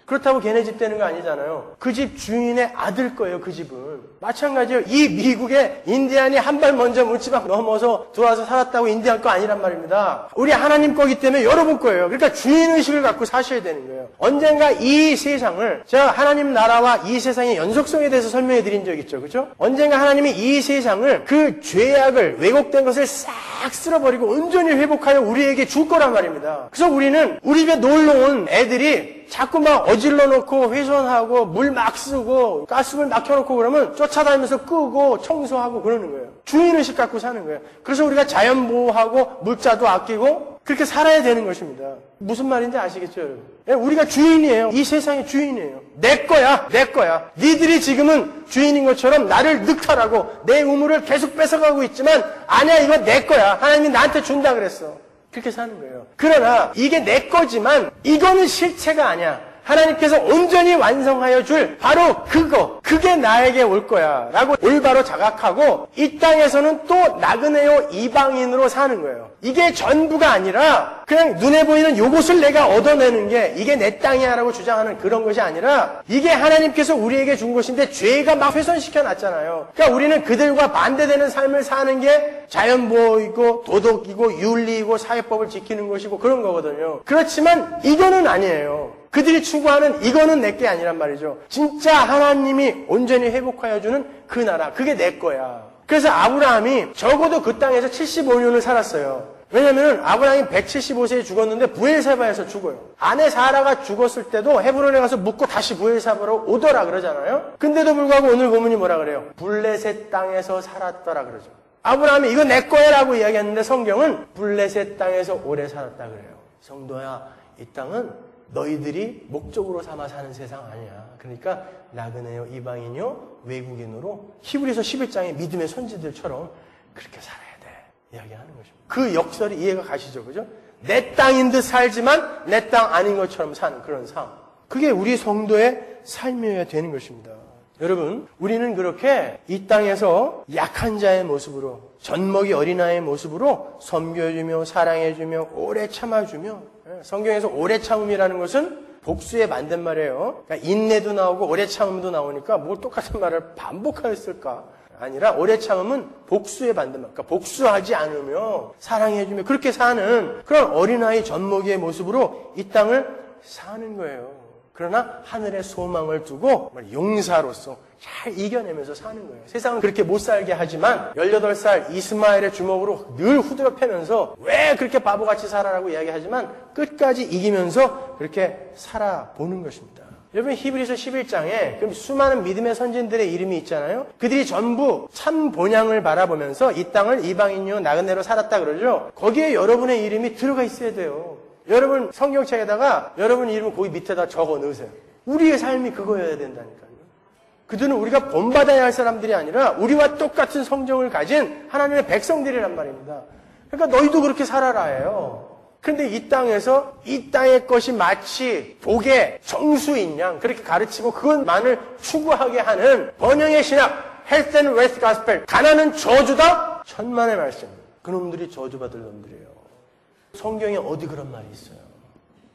그렇다고 걔네 집 되는 거 아니잖아요. 그 집 주인의 아들 거예요. 그 집은. 마찬가지예요. 이 미국의 인디안이 한 발 먼저 문지방 넘어서 들어와서 살았다고 인디안 거 아니란 말입니다. 우리 하나님 거기 때문에 여러분 거예요. 그러니까 주인의식을 갖고 사셔야 되는 거예요. 언젠가 이 세상을 제가 하나님 나라와 이 세상의 연속성에 대해서 설명해 드린 적 있죠. 그렇죠? 언젠가 하나님이 이 세상을 그 죄악을 왜곡된 것을 싹 쓸어버리고 온전히 회복하여 우리에게 줄 거란 말입니다. 그래서 우리는 우리 집에 놀러 온 애들이 자꾸 막 어질러 놓고 훼손하고 물 막 쓰고 가스불 막 켜놓고 그러면 쫓아다니면서 끄고 청소하고 그러는 거예요. 주인의식 갖고 사는 거예요. 그래서 우리가 자연 보호하고 물자도 아끼고 그렇게 살아야 되는 것입니다. 무슨 말인지 아시겠죠, 여러분? 우리가 주인이에요. 이 세상의 주인이에요. 내 거야, 내 거야. 니들이 지금은 주인인 것처럼 나를 늑탈하고 내 우물을 계속 뺏어가고 있지만 아니야, 이거 내 거야. 하나님이 나한테 준다 그랬어. 그렇게 사는 거예요. 그러나 이게 내 거지만 이거는 실체가 아니야. 하나님께서 온전히 완성하여 줄 바로 그게 나에게 올 거야 라고 올바로 자각하고 이 땅에서는 또 나그네요 이방인으로 사는 거예요. 이게 전부가 아니라 그냥 눈에 보이는 요것을 내가 얻어내는 게 이게 내 땅이야 라고 주장하는 그런 것이 아니라 이게 하나님께서 우리에게 준 것인데 죄가 막 훼손시켜 놨잖아요. 그러니까 우리는 그들과 반대되는 삶을 사는 게 자연보호이고 도덕이고 윤리이고 사회법을 지키는 것이고 그런 거거든요. 그렇지만 이거는 아니에요. 그들이 추구하는 이거는 내게 아니란 말이죠. 진짜 하나님이 온전히 회복하여 주는 그 나라, 그게 내 거야. 그래서 아브라함이 적어도 그 땅에서 75년을 살았어요. 왜냐하면 아브라함이 175세에 죽었는데 부엘세바에서 죽어요. 아내 사라가 죽었을 때도 헤브론에 가서 묵고 다시 부엘세바로 오더라 그러잖아요. 근데도 불구하고 오늘 본문이 뭐라 그래요? 블레셋 땅에서 살았더라 그러죠. 아브라함이 이거 내 거야 라고 이야기했는데 성경은 블레셋 땅에서 오래 살았다 그래요. 성도야, 이 땅은 너희들이 목적으로 삼아 사는 세상 아니야. 그러니까 나그네요, 이방인요, 외국인으로 히브리서 11장의 믿음의 선지들처럼 그렇게 살아야 돼. 이야기하는 것입니다. 그 역설이 이해가 가시죠? 그죠? 내 땅인 듯 살지만 내 땅 아닌 것처럼 사는 그런 삶. 그게 우리 성도의 삶이어야 되는 것입니다. 여러분, 우리는 그렇게 이 땅에서 약한 자의 모습으로 젖먹이 어린아이의 모습으로 섬겨주며 사랑해주며 오래 참아주며 성경에서 오래 참음이라는 것은 복수에 만든 말이에요. 그러니까 인내도 나오고 오래 참음도 나오니까 뭘 똑같은 말을 반복하였을까? 아니라 오래 참음은 복수에 만든 말. 그러니까 복수하지 않으며 사랑해주며 그렇게 사는 그런 어린아이 젖먹이의 모습으로 이 땅을 사는 거예요. 그러나 하늘에 소망을 두고 용사로서 잘 이겨내면서 사는 거예요. 세상은 그렇게 못 살게 하지만 18살 이스마엘의 주먹으로 늘 후드려 패면서 왜 그렇게 바보같이 살아라고 이야기하지만 끝까지 이기면서 그렇게 살아보는 것입니다. 여러분 히브리서 11장에 그럼 수많은 믿음의 선진들의 이름이 있잖아요. 그들이 전부 참 본향을 바라보면서 이 땅을 이방인이요 나그네로 살았다 그러죠. 거기에 여러분의 이름이 들어가 있어야 돼요. 여러분 성경책에다가 여러분 이름을 거기 밑에다 적어 넣으세요. 우리의 삶이 그거여야 된다니까요. 그들은 우리가 본받아야 할 사람들이 아니라 우리와 똑같은 성정을 가진 하나님의 백성들이란 말입니다. 그러니까 너희도 그렇게 살아라 해요. 그런데 이 땅에서 이 땅의 것이 마치 독의 정수인 양 그렇게 가르치고 그것만을 추구하게 하는 번영의 신학, 헬스 앤 웨스트 가스펠, 가난은 저주다? 천만의 말씀. 그놈들이 저주받을 놈들이에요. 성경에 어디 그런 말이 있어요?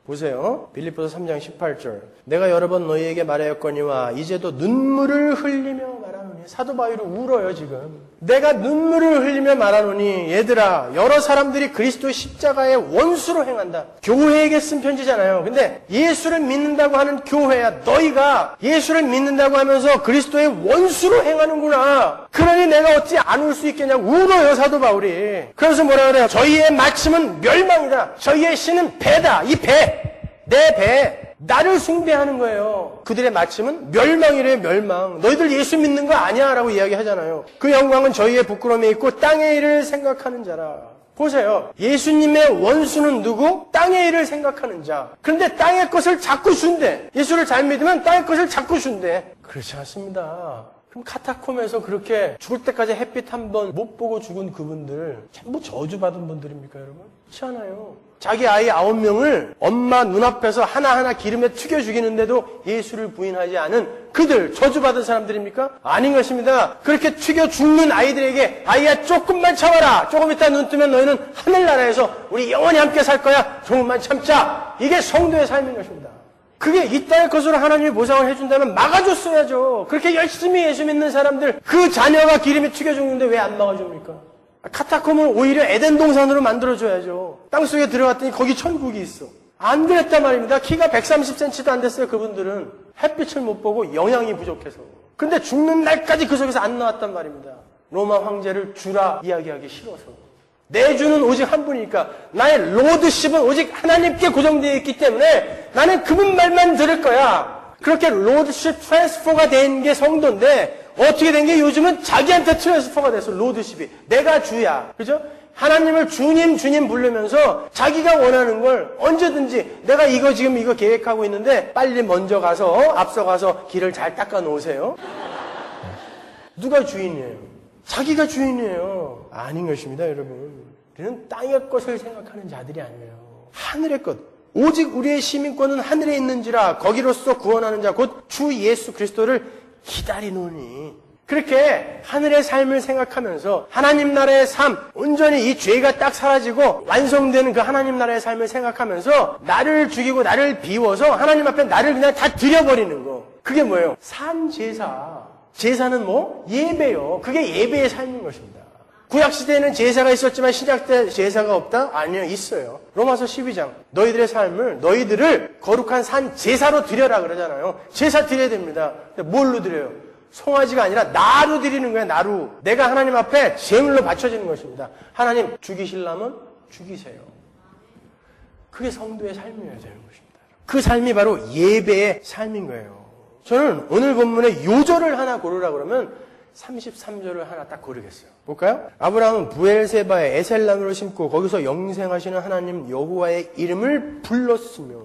보세요. 빌립보서 3장 18절. 내가 여러 번 너희에게 말하였거니와 이제도 눈물을 흘리며 말하노니. 사도 바울이 울어요 지금. 내가 눈물을 흘리며 말하노니 얘들아 여러 사람들이 그리스도 십자가의 원수로 행한다. 교회에게 쓴 편지잖아요. 근데 예수를 믿는다고 하는 교회야. 너희가 예수를 믿는다고 하면서 그리스도의 원수로 행하는구나. 그러니 내가 어찌 안 울 수 있겠냐고 울어요 사도 바울이. 그래서 뭐라 그래요? 저희의 마침은 멸망이다. 저희의 신은 배다. 이 배. 내 배. 나를 숭배하는 거예요. 그들의 마침은 멸망이래요, 멸망. 너희들 예수 믿는 거 아니야 라고 이야기하잖아요. 그 영광은 저희의 부끄러움에 있고 땅의 일을 생각하는 자라. 보세요. 예수님의 원수는 누구? 땅의 일을 생각하는 자. 그런데 땅의 것을 자꾸 준대. 예수를 잘 믿으면 땅의 것을 자꾸 준대. 그렇지 않습니다. 그럼 카타콤에서 그렇게 죽을 때까지 햇빛 한 번 못 보고 죽은 그분들 전부 저주받은 분들입니까 여러분? 그렇지 않아요. 자기 아이 9명을 엄마 눈앞에서 하나하나 기름에 튀겨 죽이는데도 예수를 부인하지 않은 그들 저주받은 사람들입니까? 아닌 것입니다. 그렇게 튀겨 죽는 아이들에게 아이야 조금만 참아라. 조금 있다 눈 뜨면 너희는 하늘나라에서 우리 영원히 함께 살 거야. 조금만 참자. 이게 성도의 삶인 것입니다. 그게 이 땅의 것으로 하나님이 보상을 해준다면 막아줬어야죠. 그렇게 열심히 예수 믿는 사람들 그 자녀가 기름에 튀겨 죽는데 왜 안 막아줍니까? 카타콤을 오히려 에덴 동산으로 만들어줘야죠. 땅속에 들어갔더니 거기 천국이 있어. 안 그랬단 말입니다. 키가 130cm도 안 됐어요. 그분들은 햇빛을 못 보고 영양이 부족해서. 근데 죽는 날까지 그 속에서 안 나왔단 말입니다. 로마 황제를 주라 이야기하기 싫어서. 내 주는 오직 한 분이니까 나의 로드십은 오직 하나님께 고정되어 있기 때문에 나는 그분 말만 들을 거야. 그렇게 로드십 트랜스퍼가 된 게 성도인데 어떻게 된 게 요즘은 자기한테 트랜스퍼가 됐어. 로드십이. 내가 주야. 그죠? 하나님을 주님 주님 부르면서 자기가 원하는 걸 언제든지 내가 지금 이거 계획하고 있는데 빨리 먼저 가서 앞서가서 길을 잘 닦아 놓으세요. 누가 주인이에요? 자기가 주인이에요. 아닌 것입니다, 여러분. 우리는 땅의 것을 생각하는 자들이 아니에요. 하늘의 것. 오직 우리의 시민권은 하늘에 있는지라 거기로서 구원하는 자 곧 주 예수 그리스도를 기다리노니. 그렇게 하늘의 삶을 생각하면서 하나님 나라의 삶, 온전히 이 죄가 딱 사라지고 완성되는 그 하나님 나라의 삶을 생각하면서 나를 죽이고 나를 비워서 하나님 앞에 나를 그냥 다 드려버리는 거. 그게 뭐예요? 산제사. 제사는 뭐? 예배요. 그게 예배의 삶인 것입니다. 구약시대에는 제사가 있었지만 신약때 제사가 없다? 아니요, 있어요. 로마서 12장. 너희들의 삶을, 너희들을 거룩한 산 제사로 드려라 그러잖아요. 제사 드려야 됩니다. 근데 뭘로 드려요? 송아지가 아니라 나로 드리는 거예요, 나로. 내가 하나님 앞에 제물로 바쳐지는 것입니다. 하나님, 죽이시려면 죽이세요. 그게 성도의 삶이어야 되는 것입니다. 그 삶이 바로 예배의 삶인 거예요. 저는 오늘 본문에 요절을 하나 고르라 그러면 33절을 하나 딱 고르겠어요. 볼까요? 아브라함은 부엘세바에 에셀나무를 심고 거기서 영생하시는 하나님 여호와의 이름을 불렀으며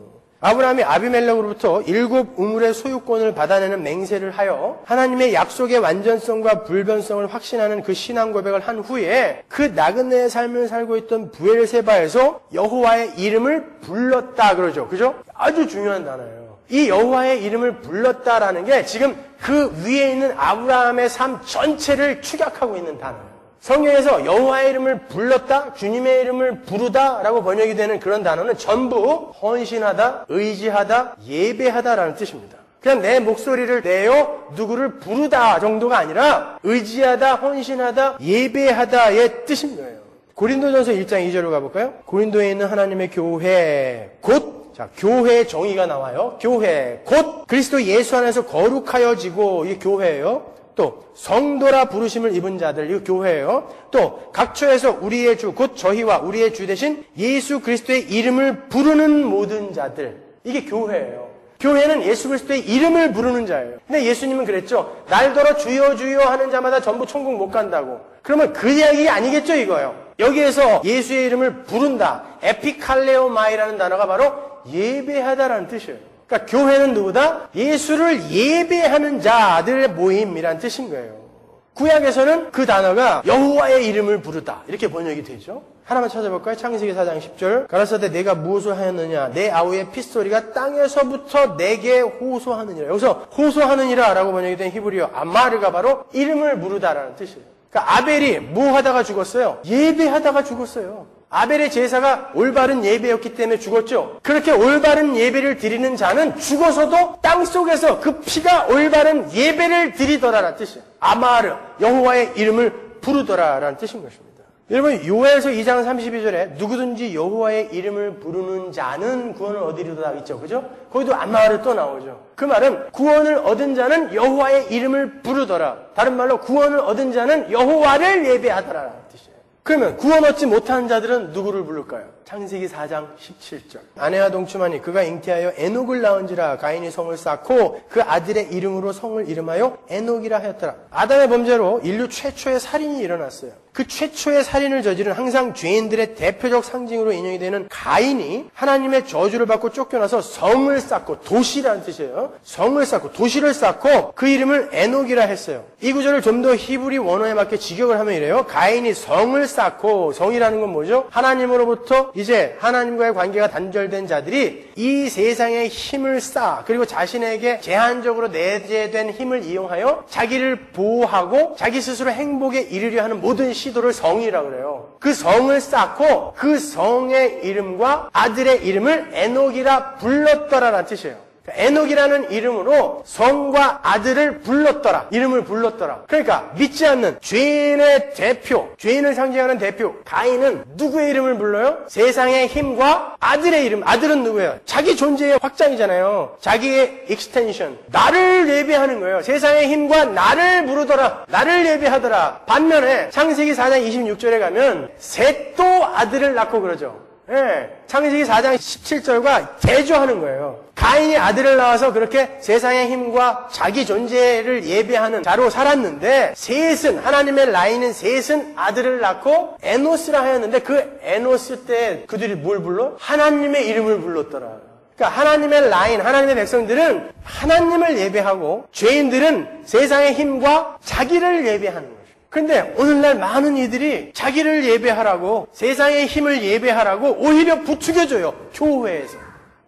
아브라함이 아비멜렉으로부터 7 우물의 소유권을 받아내는 맹세를 하여 하나님의 약속의 완전성과 불변성을 확신하는 그 신앙 고백을 한 후에 그 나그네의 삶을 살고 있던 부엘세바에서 여호와의 이름을 불렀다 그러죠. 그죠? 아주 중요한 단어예요. 이 여호와의 이름을 불렀다라는 게 지금 그 위에 있는 아브라함의 삶 전체를 축약하고 있는 단어예요. 성경에서 여호와의 이름을 불렀다, 주님의 이름을 부르다라고 번역이 되는 그런 단어는 전부 헌신하다, 의지하다, 예배하다라는 뜻입니다. 그냥 내 목소리를 내어 누구를 부르다 정도가 아니라 의지하다, 헌신하다, 예배하다의 뜻인 거예요. 고린도전서 1장 2절로 가볼까요? 고린도에 있는 하나님의 교회 곧 자, 교회의 정의가 나와요. 교회, 곧 그리스도 예수 안에서 거룩하여지고, 이게 교회예요. 또 성도라 부르심을 입은 자들, 이거 교회예요. 또 각처에서 우리의 주, 곧 저희와 우리의 주 대신 예수 그리스도의 이름을 부르는 모든 자들, 이게 교회예요. 교회는 예수 그리스도의 이름을 부르는 자예요. 근데 예수님은 그랬죠. 날더러 주여 주여 하는 자마다 전부 천국 못 간다고. 그러면 그 이야기 아니겠죠, 이거요. 여기에서 예수의 이름을 부른다. 에피칼레오마이라는 단어가 바로 예배하다라는 뜻이에요. 그러니까 교회는 누구다? 예수를 예배하는 자들의 모임이란 뜻인 거예요. 구약에서는 그 단어가 여호와의 이름을 부르다 이렇게 번역이 되죠. 하나만 찾아볼까요? 창세기 4장 10절. 가라사대 내가 무엇을 하였느냐? 내 아우의 핏소리가 땅에서부터 내게 호소하느니라. 여기서 호소하느니라 라고 번역이 된 히브리어 아마르가 바로 이름을 부르다라는 뜻이에요. 그러니까 아벨이 뭐 하다가 죽었어요? 예배하다가 죽었어요. 아벨의 제사가 올바른 예배였기 때문에 죽었죠. 그렇게 올바른 예배를 드리는 자는 죽어서도 땅속에서 그 피가 올바른 예배를 드리더라라는 뜻이에요. 아마르, 여호와의 이름을 부르더라라는 뜻인 것입니다. 여러분, 요엘서 2장 32절에 누구든지 여호와의 이름을 부르는 자는 구원을 얻으리로다 있죠. 그죠? 거기도 아마르 또 나오죠. 그 말은 구원을 얻은 자는 여호와의 이름을 부르더라. 다른 말로 구원을 얻은 자는 여호와를 예배하더라라는 뜻이에요. 그러면 구원 얻지 못한 자들은 누구를 부를까요? 창세기 4장 17절. 아내와 동침하니 그가 잉태하여 에녹을 낳은지라. 가인이 성을 쌓고 그 아들의 이름으로 성을 이름하여 에녹이라 하였더라. 아담의 범죄로 인류 최초의 살인이 일어났어요. 그 최초의 살인을 저지른 항상 죄인들의 대표적 상징으로 인용이 되는 가인이 하나님의 저주를 받고 쫓겨나서 성을 쌓고, 도시라는 뜻이에요. 성을 쌓고 도시를 쌓고 그 이름을 에녹이라 했어요. 이 구절을 좀 더 히브리 원어에 맞게 직역을 하면 이래요. 가인이 성을 쌓고, 성이라는 건 뭐죠? 하나님으로부터 이제 하나님과의 관계가 단절된 자들이 이 세상의 힘을 쌓아, 그리고 자신에게 제한적으로 내재된 힘을 이용하여 자기를 보호하고 자기 스스로 행복에 이르려 하는 모든 시도를 성이라고 그래요. 그 성을 쌓고 그 성의 이름과 아들의 이름을 에녹이라 불렀더라라는 뜻이에요. 에녹이라는 이름으로 성과 아들을 불렀더라. 이름을 불렀더라. 그러니까 믿지 않는 죄인의 대표, 죄인을 상징하는 대표 가인은 누구의 이름을 불러요? 세상의 힘과 아들의 이름. 아들은 누구예요? 자기 존재의 확장이잖아요. 자기의 익스텐션. 나를 예배하는 거예요. 세상의 힘과 나를 부르더라. 나를 예배하더라. 반면에 창세기 4장 26절에 가면 셋도 아들을 낳고 그러죠. 예, 창세기 4장 17절과 대조하는 거예요. 가인이 아들을 낳아서 그렇게 세상의 힘과 자기 존재를 예배하는 자로 살았는데, 셋은, 하나님의 라인은 셋은 아들을 낳고 에노스라 하였는데, 그 에노스 때 그들이 뭘 불러? 하나님의 이름을 불렀더라. 그러니까 하나님의 라인, 하나님의 백성들은 하나님을 예배하고, 죄인들은 세상의 힘과 자기를 예배하는 거예요. 근데 오늘날 많은 이들이 자기를 예배하라고, 세상의 힘을 예배하라고 오히려 부추겨줘요. 교회에서.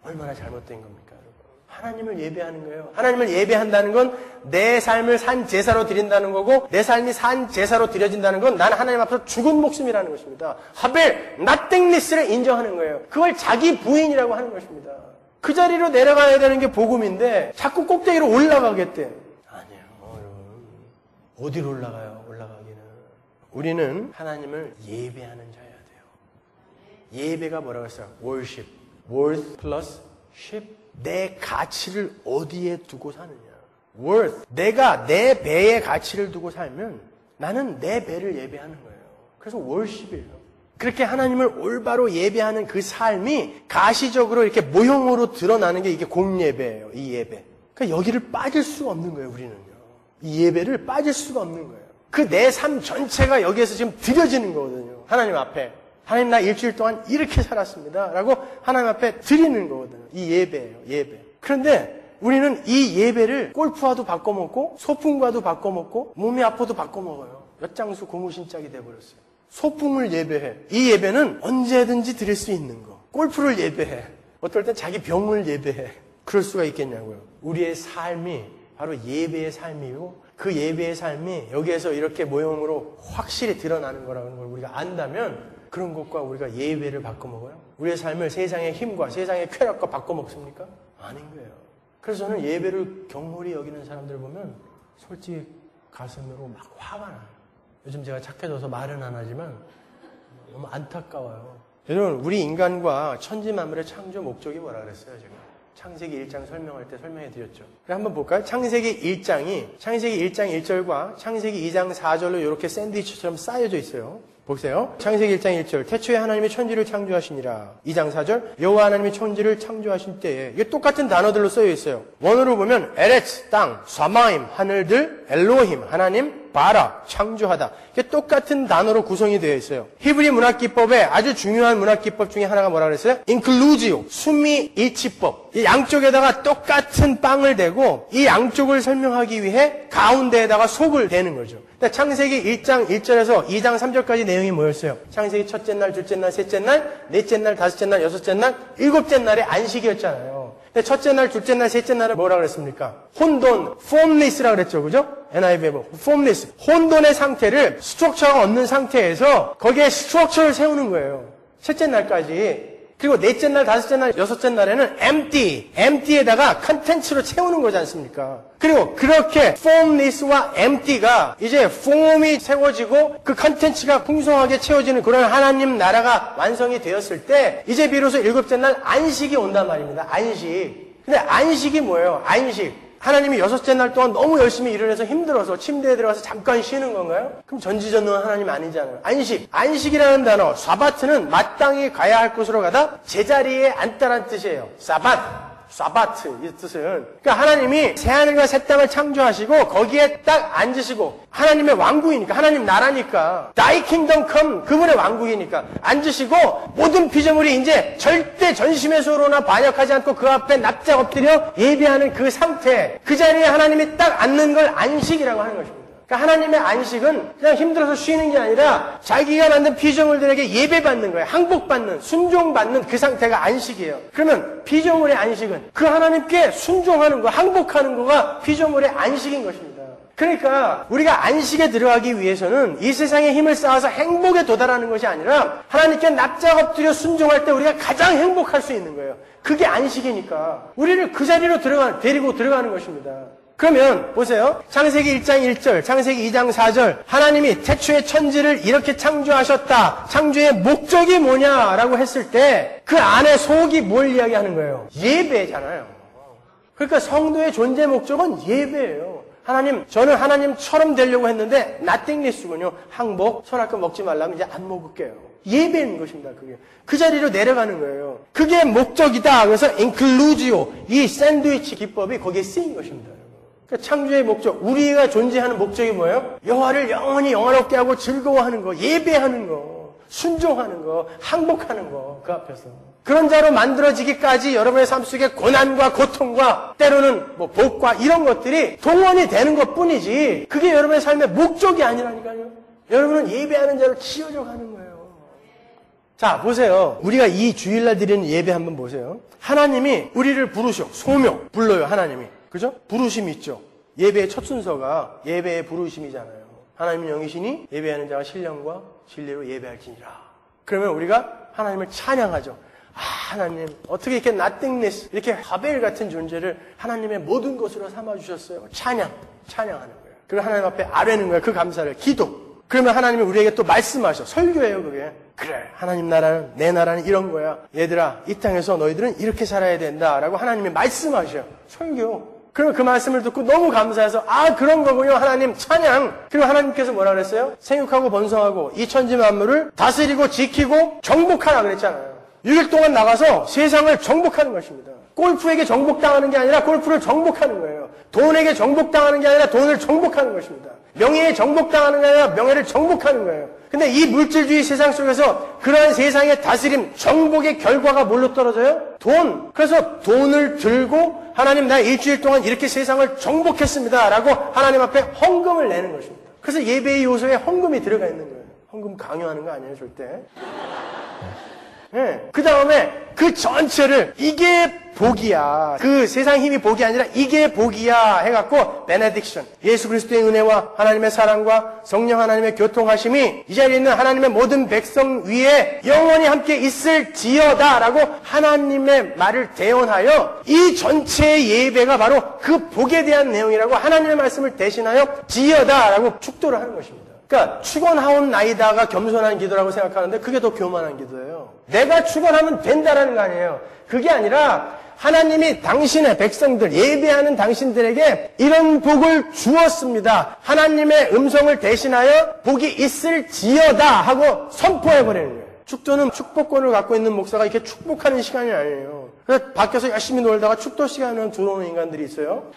얼마나 잘못된 겁니까, 여러분? 하나님을 예배하는 거예요. 하나님을 예배한다는 건 내 삶을 산 제사로 드린다는 거고, 내 삶이 산 제사로 드려진다는 건 나는 하나님 앞에서 죽은 목숨이라는 것입니다. 하벨, nothingness를 인정하는 거예요. 그걸 자기 부인이라고 하는 것입니다. 그 자리로 내려가야 되는 게 복음인데 자꾸 꼭대기로 올라가겠대. 아니에요, 여러분. 어디로 올라가요? 올라가기는. 우리는 하나님을 예배하는 자여야 돼요. 예배가 뭐라고 했어요? worship. worth plus ship. 내 가치를 어디에 두고 사느냐. worth. 내가 내 배의 가치를 두고 살면 나는 내 배를 예배하는 거예요. 그래서 worship이에요. 그렇게 하나님을 올바로 예배하는 그 삶이 가시적으로 이렇게 모형으로 드러나는 게 이게 공예배예요. 이 예배. 그러니까 여기를 빠질 수가 없는 거예요, 우리는요. 이 예배를 빠질 수가 없는 거예요. 그 내 삶 전체가 여기에서 지금 드려지는 거거든요. 하나님 앞에. 하나님, 나 일주일 동안 이렇게 살았습니다. 라고 하나님 앞에 드리는 거거든요. 이 예배예요, 예배. 그런데 우리는 이 예배를 골프와도 바꿔먹고, 소풍과도 바꿔먹고, 몸이 아파도 바꿔먹어요. 엿장수 고무신짝이 돼버렸어요. 소풍을 예배해. 이 예배는 언제든지 드릴 수 있는 거. 골프를 예배해. 어떨 땐 자기 병을 예배해. 그럴 수가 있겠냐고요. 우리의 삶이 바로 예배의 삶이고, 그 예배의 삶이 여기에서 이렇게 모형으로 확실히 드러나는 거라는 걸 우리가 안다면, 그런 것과 우리가 예배를 바꿔먹어요? 우리의 삶을 세상의 힘과 세상의 쾌락과 바꿔먹습니까? 아닌 거예요. 그래서 저는 예배를 경홀히 여기는 사람들 보면 솔직히 가슴으로 막 화가 나요. 요즘 제가 착해져서 말은 안 하지만 너무 안타까워요. 여러분, 우리 인간과 천지 만물의 창조 목적이 뭐라 그랬어요, 제가? 창세기 1장 설명할 때 설명해 드렸죠. 그럼 한번 볼까요? 창세기 1장 1절과 창세기 2장 4절로 이렇게 샌드위치처럼 쌓여져 있어요. 보세요. 창세기 1장 1절 태초에 하나님이 천지를 창조하시니라. 2장 4절 여호와 하나님이 천지를 창조하신 때에 이게 똑같은 단어들로 쓰여 있어요. 원어로 보면 에레츠 땅, 사마임 하늘들, 엘로힘 하나님, 바라 창조하다. 이게 똑같은 단어로 구성이 되어 있어요. 히브리 문학기법에 아주 중요한 문학기법 중에 하나가 뭐라 그랬어요? 인클루지오, 수미 일치법. 이 양쪽에다가 똑같은 빵을 대고 이 양쪽을 설명하기 위해 가운데에다가 속을 대는 거죠. 그러니까 창세기 1장 1절에서 2장 3절까지 내용이 뭐였어요? 창세기 첫째 날, 둘째 날, 셋째 날, 넷째 날, 다섯째 날, 여섯째 날, 일곱째 날의 안식이었잖아요. 근데 첫째 날, 둘째 날, 셋째 날은 뭐라 그랬습니까? 혼돈, formless라 그랬죠. 그죠? NIV에 보면 formless. 혼돈의 상태를 스트럭처가 없는 상태에서 거기에 스트럭처를 세우는 거예요. 셋째 날까지. 그리고 넷째 날, 다섯째 날, 여섯째 날에는 empty에다가 컨텐츠로 채우는 거지 않습니까? 그리고 그렇게 formless와 empty가 이제 form이 세워지고 그 컨텐츠가 풍성하게 채워지는 그런 하나님 나라가 완성이 되었을 때 이제 비로소 일곱째 날 안식이 온단 말입니다. 안식. 근데 안식이 뭐예요? 안식. 하나님이 여섯째 날 동안 너무 열심히 일을 해서 힘들어서 침대에 들어가서 잠깐 쉬는 건가요? 그럼 전지전능한 하나님 아니잖아요. 안식. 안식이라는 단어, 사바트는 마땅히 가야 할 곳으로 가다 제자리에 앉다란 뜻이에요. 사바트 이 뜻은. 그러니까 하나님이 새하늘과 새 땅을 창조하시고 거기에 딱 앉으시고 하나님의 왕국이니까 하나님 나라니까 Thy kingdom come 그분의 왕국이니까 앉으시고 모든 피조물이 이제 절대 전심의 소로나 반역하지 않고 그 앞에 납작 엎드려 예배하는 그 상태 그 자리에 하나님이 딱 앉는 걸 안식이라고 하는 것입니다. 그러니까 하나님의 안식은 그냥 힘들어서 쉬는 게 아니라 자기가 만든 피조물들에게 예배받는 거예요. 항복받는, 순종받는 그 상태가 안식이에요. 그러면 피조물의 안식은 그 하나님께 순종하는 거, 항복하는 거가 피조물의 안식인 것입니다. 그러니까 우리가 안식에 들어가기 위해서는 이 세상에 힘을 쌓아서 행복에 도달하는 것이 아니라 하나님께 납작 엎드려 순종할 때 우리가 가장 행복할 수 있는 거예요. 그게 안식이니까 우리를 그 자리로 데리고 들어가는 것입니다. 그러면 보세요. 창세기 1장 1절, 창세기 2장 4절 하나님이 태초에 천지를 이렇게 창조하셨다. 창조의 목적이 뭐냐라고 했을 때 그 안에 속이 뭘 이야기하는 거예요? 예배잖아요. 그러니까 성도의 존재 목적은 예배예요. 하나님, 저는 하나님처럼 되려고 했는데 nothingness군요. 항복, 선악과 먹지 말라면 이제 안 먹을게요. 예배인 것입니다. 그게. 그 자리로 내려가는 거예요. 그게 목적이다. 그래서 inclusio, 이 샌드위치 기법이 거기에 쓰인 것입니다. 그러니까 창조의 목적, 우리가 존재하는 목적이 뭐예요? 여호와를 영원히 영화롭게 하고 즐거워하는 거, 예배하는 거, 순종하는 거, 항복하는 거, 그 앞에서. 그런 자로 만들어지기까지 여러분의 삶 속에 고난과 고통과 때로는 뭐 복과 이런 것들이 동원이 되는 것 뿐이지 그게 여러분의 삶의 목적이 아니라니까요. 여러분은 예배하는 자로 지어져 가는 거예요. 자, 보세요. 우리가 이 주일날 드리는 예배 한번 보세요. 하나님이 우리를 부르셔. 소명. 불러요, 하나님이. 그죠? 부르심이 있죠. 예배의 첫 순서가 예배의 부르심이잖아요. 하나님은 영이시니 예배하는 자가 신령과 진리로 예배할지니라. 그러면 우리가 하나님을 찬양하죠. 아, 하나님 어떻게 이렇게 nothingness, 이렇게 바벨 같은 존재를 하나님의 모든 것으로 삼아주셨어요. 찬양하는 거예요. 그리고 하나님 앞에 아뢰는 거예요. 그 감사를. 기도. 그러면 하나님이 우리에게 또 말씀하셔. 설교예요, 그게. 그래, 하나님 나라는, 내 나라는 이런 거야. 얘들아, 이 땅에서 너희들은 이렇게 살아야 된다. 라고 하나님이 말씀하셔. 설교. 그러면 그 말씀을 듣고 너무 감사해서 아, 그런 거군요. 하나님 찬양. 그리고 하나님께서 뭐라 그랬어요? 생육하고 번성하고 이 천지 만물을 다스리고 지키고 정복하라 그랬잖아요. 6일 동안 나가서 세상을 정복하는 것입니다. 골프에게 정복당하는 게 아니라 골프를 정복하는 거예요. 돈에게 정복당하는 게 아니라 돈을 정복하는 것입니다. 명예에 정복당하는 게 아니라 명예를 정복하는 거예요. 근데 이 물질주의 세상 속에서 그러한 세상의 다스림, 정복의 결과가 뭘로 떨어져요? 돈. 그래서 돈을 들고 하나님 나 일주일 동안 이렇게 세상을 정복했습니다. 라고 하나님 앞에 헌금을 내는 것입니다. 그래서 예배의 요소에 헌금이 들어가 있는 거예요. 헌금 강요하는 거 아니에요, 절대. 네. 그 다음에 그 전체를 이게 복이야. 그 세상 힘이 복이 아니라 이게 복이야 해갖고 베네딕션. 예수 그리스도의 은혜와 하나님의 사랑과 성령 하나님의 교통하심이 이 자리에 있는 하나님의 모든 백성 위에 영원히 함께 있을지어다라고 하나님의 말을 대언하여 이 전체의 예배가 바로 그 복에 대한 내용이라고 하나님의 말씀을 대신하여 지어다라고 축도를 하는 것입니다. 그러니까 축원하옵나이다가 겸손한 기도라고 생각하는데 그게 더 교만한 기도예요. 내가 축원하면 된다라는 거 아니에요. 그게 아니라 하나님이 당신의 백성들, 예배하는 당신들에게 이런 복을 주었습니다. 하나님의 음성을 대신하여 복이 있을지어다 하고 선포해버리는 거예요. 축도는 축복권을 갖고 있는 목사가 이렇게 축복하는 시간이 아니에요. 그래서 밖에서 열심히 놀다가 축도 시간에 들어오는 인간들이 있어요.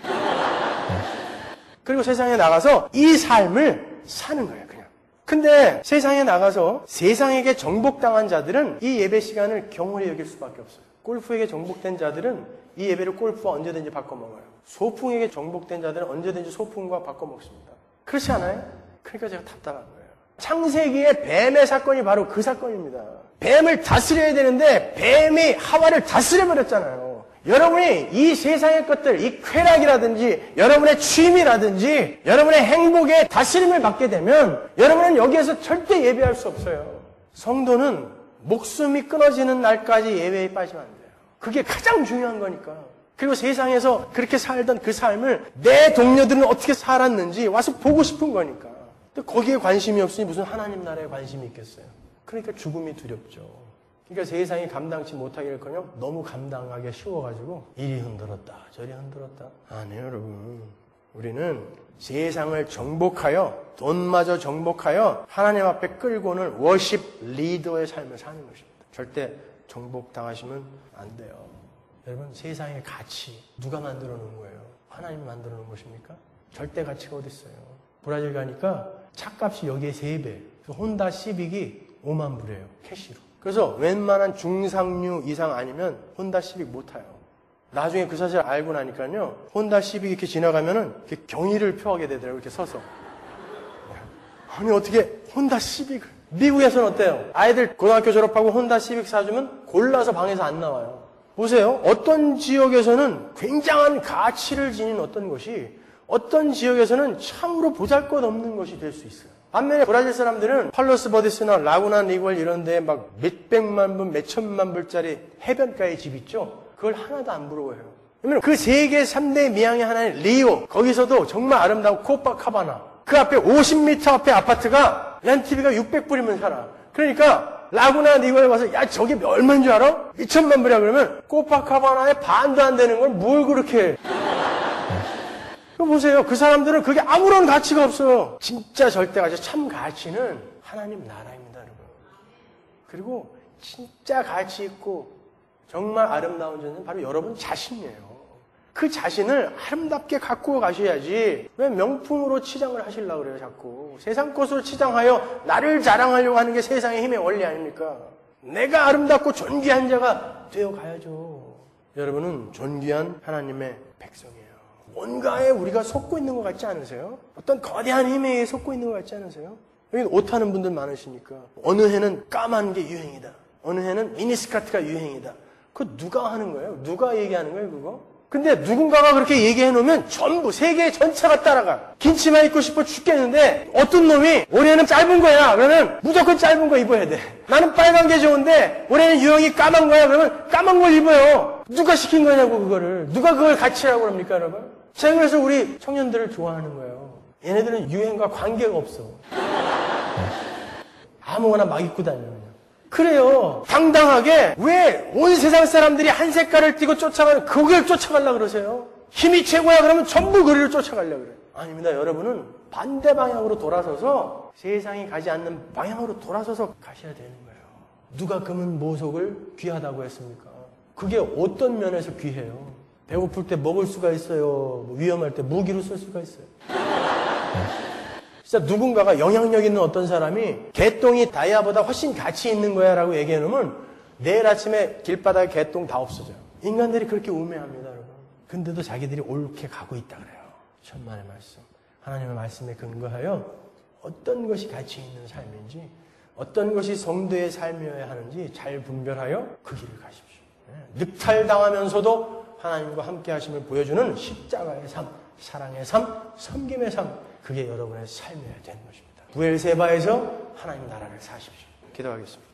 그리고 세상에 나가서 이 삶을 사는 거예요, 그냥. 근데 세상에 나가서 세상에게 정복당한 자들은 이 예배 시간을 경홀히 여길 수밖에 없어요. 골프에게 정복된 자들은 이 예배를 골프와 언제든지 바꿔먹어요. 소풍에게 정복된 자들은 언제든지 소풍과 바꿔먹습니다. 그렇지 않아요? 그러니까 제가 답답한 거예요. 창세기의 뱀의 사건이 바로 그 사건입니다. 뱀을 다스려야 되는데 뱀이 하와를 다스려버렸잖아요. 여러분이 이 세상의 것들, 이 쾌락이라든지 여러분의 취미라든지 여러분의 행복에 다스림을 받게 되면 여러분은 여기에서 절대 예배할 수 없어요. 성도는 목숨이 끊어지는 날까지 예배에 빠지면 안 돼요. 그게 가장 중요한 거니까. 그리고 세상에서 그렇게 살던 그 삶을 내 동료들은 어떻게 살았는지 와서 보고 싶은 거니까. 근데 거기에 관심이 없으니 무슨 하나님 나라에 관심이 있겠어요. 그러니까 죽음이 두렵죠. 그러니까 세상이 감당치 못하기를커녕 너무 감당하기 쉬워가지고 이리 흔들었다 저리 흔들었다. 아니에요, 여러분. 우리는 세상을 정복하여 돈마저 정복하여 하나님 앞에 끌고는 워십 리더의 삶을 사는 것입니다. 절대 정복당하시면 안 돼요. 여러분, 세상의 가치 누가 만들어 놓은 거예요? 하나님이 만들어 놓은 것입니까? 절대 가치가 어디 있어요? 브라질 가니까 차값이 여기에 3배. 혼다 시빅이 5만 불이에요, 캐시로. 그래서 웬만한 중상류 이상 아니면 혼다 시빅 못 타요. 나중에 그 사실 알고 나니까요, 혼다 시빅 이렇게 지나가면은 이렇게 경의를 표하게 되더라고요, 이렇게 서서. 아니, 어떻게 혼다 시빅을. 미국에서는 어때요? 아이들 고등학교 졸업하고 혼다 시빅 사주면 골라서 방에서 안 나와요. 보세요. 어떤 지역에서는 굉장한 가치를 지닌 어떤 것이 어떤 지역에서는 참으로 보잘것없는 것이 될 수 있어요. 반면에 브라질 사람들은 팔로스 버디스나 라구나 리골 이런 데에 막 몇백만 불, 몇천만 불짜리 해변가에 집 있죠? 그걸 하나도 안 부러워해요. 왜냐면 그 세계 3대 미항의 하나인 리오, 거기서도 정말 아름다운 코파카바나, 그 앞에 50m 앞에 아파트가 렌트비가 600불이면 살아. 그러니까 라구나 리골에 와서 야, 저게 얼마인 줄 알아? 2천만 불이야. 그러면 코파카바나의 반도 안 되는 걸 뭘 그렇게 해. 보세요. 그 사람들은 그게 아무런 가치가 없어요. 진짜 절대 가치, 참 가치는 하나님 나라입니다, 여러분. 그리고 진짜 가치 있고 정말 아름다운 존재는 바로 여러분 자신이에요. 그 자신을 아름답게 갖고 가셔야지 왜 명품으로 치장을 하시려고 그래요, 자꾸. 세상 것으로 치장하여 나를 자랑하려고 하는 게 세상의 힘의 원리 아닙니까? 내가 아름답고 존귀한 자가 되어 가야죠. 여러분은 존귀한 하나님의 백성이에요. 뭔가에 우리가 속고 있는 것 같지 않으세요? 어떤 거대한 힘에 의해 속고 있는 것 같지 않으세요? 여기 옷 하는 분들 많으시니까 어느 해는 까만 게 유행이다. 어느 해는 미니스커트가 유행이다. 그거 누가 하는 거예요? 누가 얘기하는 거예요, 그거? 근데 누군가가 그렇게 얘기해 놓으면 전부 세계 전체가 따라가. 긴 치마 입고 싶어 죽겠는데 어떤 놈이 올해는 짧은 거야. 그러면 무조건 짧은 거 입어야 돼. 나는 빨간 게 좋은데 올해는 유행이 까만 거야. 그러면 까만 걸 입어요. 누가 시킨 거냐고, 그거를. 누가 그걸 가치라고 합니까, 여러분? 제가 그래서 우리 청년들을 좋아하는 거예요. 얘네들은 유행과 관계가 없어. 아무거나 막 입고 다녀요. 그래요. 당당하게 왜 온 세상 사람들이 한 색깔을 띠고 쫓아가는 그걸 쫓아가려고 그러세요? 힘이 최고야 그러면 전부 그리를 쫓아가려고 그래요. 아닙니다. 여러분은 반대 방향으로 돌아서서 세상이 가지 않는 방향으로 돌아서서 가셔야 되는 거예요. 누가 금은 보석을 귀하다고 했습니까? 그게 어떤 면에서 귀해요? 배고플 때 먹을 수가 있어요. 위험할 때 무기로 쓸 수가 있어요. 진짜 누군가가 영향력 있는 어떤 사람이 개똥이 다이아보다 훨씬 가치 있는 거야 라고 얘기해 놓으면 내일 아침에 길바닥에 개똥 다 없어져요. 인간들이 그렇게 우매합니다, 여러분. 근데도 자기들이 옳게 가고 있다 그래요. 천만의 말씀. 하나님의 말씀에 근거하여 어떤 것이 가치 있는 삶인지 어떤 것이 성도의 삶이어야 하는지 잘 분별하여 그 길을 가십시오. 늑탈당하면서도 하나님과 함께 하심을 보여주는 십자가의 삶, 사랑의 삶, 섬김의 삶, 그게 여러분의 삶이어야 되는 것입니다. 부엘세바에서 하나님 나라를 사십시오. 기도하겠습니다.